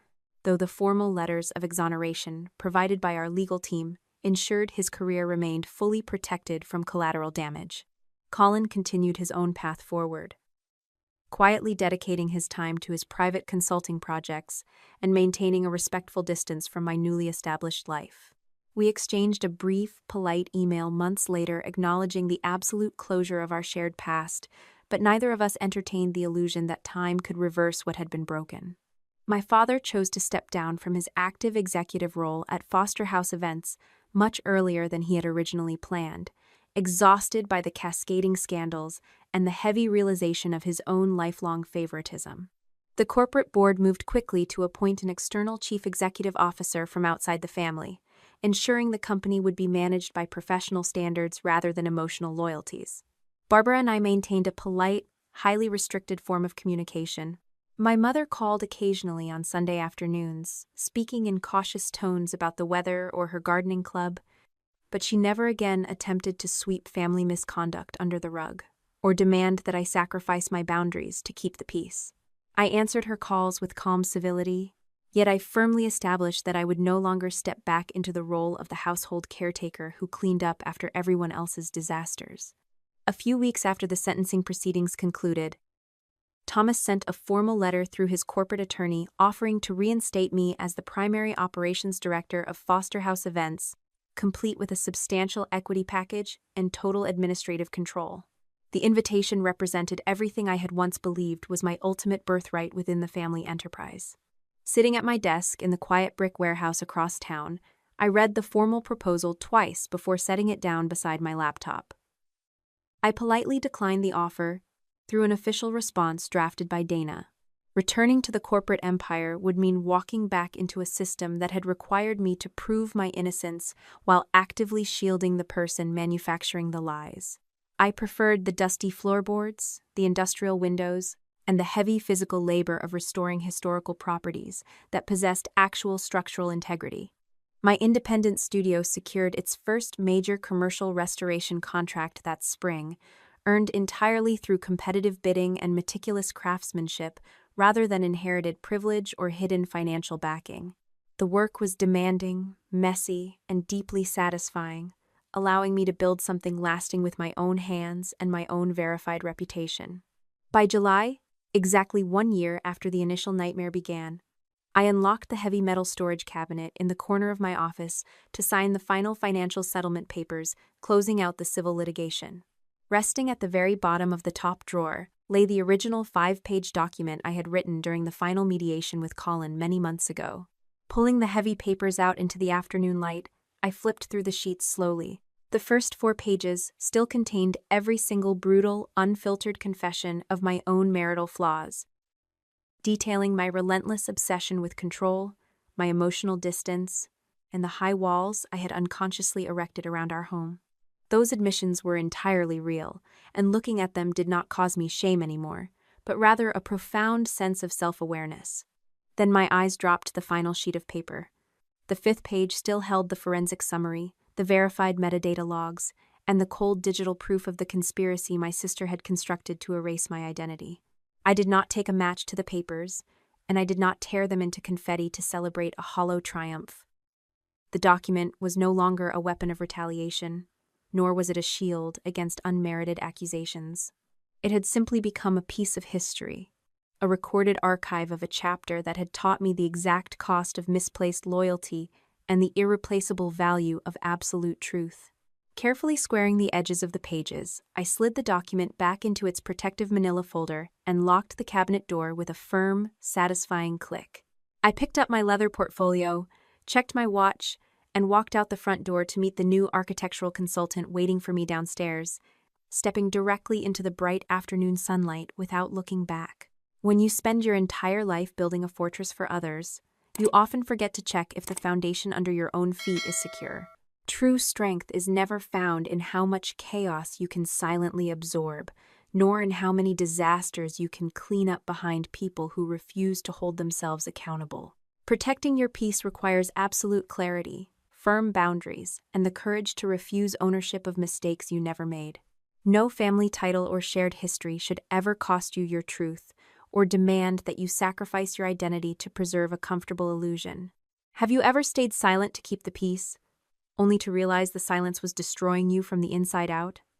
though the formal letters of exoneration provided by our legal team ensured his career remained fully protected from collateral damage. Colin continued his own path forward, quietly dedicating his time to his private consulting projects and maintaining a respectful distance from my newly established life. We exchanged a brief, polite email months later acknowledging the absolute closure of our shared past, but neither of us entertained the illusion that time could reverse what had been broken. My father chose to step down from his active executive role at Foster House Events much earlier than he had originally planned, exhausted by the cascading scandals and the heavy realization of his own lifelong favoritism. The corporate board moved quickly to appoint an external chief executive officer from outside the family, ensuring the company would be managed by professional standards rather than emotional loyalties. Barbara and I maintained a polite, highly restricted form of communication. My mother called occasionally on Sunday afternoons, speaking in cautious tones about the weather or her gardening club, but she never again attempted to sweep family misconduct under the rug, or demand that I sacrifice my boundaries to keep the peace. I answered her calls with calm civility, yet I firmly established that I would no longer step back into the role of the household caretaker who cleaned up after everyone else's disasters. A few weeks after the sentencing proceedings concluded, Thomas sent a formal letter through his corporate attorney offering to reinstate me as the primary operations director of Foster House Events, complete with a substantial equity package and total administrative control. The invitation represented everything I had once believed was my ultimate birthright within the family enterprise. Sitting at my desk in the quiet brick warehouse across town, I read the formal proposal twice before setting it down beside my laptop. I politely declined the offer through an official response drafted by Dana. Returning to the corporate empire would mean walking back into a system that had required me to prove my innocence while actively shielding the person manufacturing the lies. I preferred the dusty floorboards, the industrial windows, and the heavy physical labor of restoring historical properties that possessed actual structural integrity. My independent studio secured its first major commercial restoration contract that spring, earned entirely through competitive bidding and meticulous craftsmanship rather than inherited privilege or hidden financial backing. The work was demanding, messy, and deeply satisfying, allowing me to build something lasting with my own hands and my own verified reputation. By July, exactly 1 year after the initial nightmare began, I unlocked the heavy metal storage cabinet in the corner of my office to sign the final financial settlement papers, closing out the civil litigation. Resting at the very bottom of the top drawer lay the original 5-page document I had written during the final mediation with Colin many months ago. Pulling the heavy papers out into the afternoon light, I flipped through the sheets slowly. The first 4 pages still contained every single brutal, unfiltered confession of my own marital flaws, detailing my relentless obsession with control, my emotional distance, and the high walls I had unconsciously erected around our home. Those admissions were entirely real, and looking at them did not cause me shame anymore, but rather a profound sense of self-awareness. Then my eyes dropped to the final sheet of paper. The 5th page still held the forensic summary, the verified metadata logs, and the cold digital proof of the conspiracy my sister had constructed to erase my identity. I did not take a match to the papers, and I did not tear them into confetti to celebrate a hollow triumph. The document was no longer a weapon of retaliation, nor was it a shield against unmerited accusations. It had simply become a piece of history, a recorded archive of a chapter that had taught me the exact cost of misplaced loyalty and the irreplaceable value of absolute truth. Carefully squaring the edges of the pages, I slid the document back into its protective manila folder and locked the cabinet door with a firm, satisfying click. I picked up my leather portfolio, checked my watch, and walked out the front door to meet the new architectural consultant waiting for me downstairs, stepping directly into the bright afternoon sunlight without looking back. When you spend your entire life building a fortress for others, you often forget to check if the foundation under your own feet is secure. True strength is never found in how much chaos you can silently absorb, nor in how many disasters you can clean up behind people who refuse to hold themselves accountable. Protecting your peace requires absolute clarity, firm boundaries, and the courage to refuse ownership of mistakes you never made. No family title or shared history should ever cost you your truth, or demand that you sacrifice your identity to preserve a comfortable illusion. Have you ever stayed silent to keep the peace, only to realize the silence was destroying you from the inside out?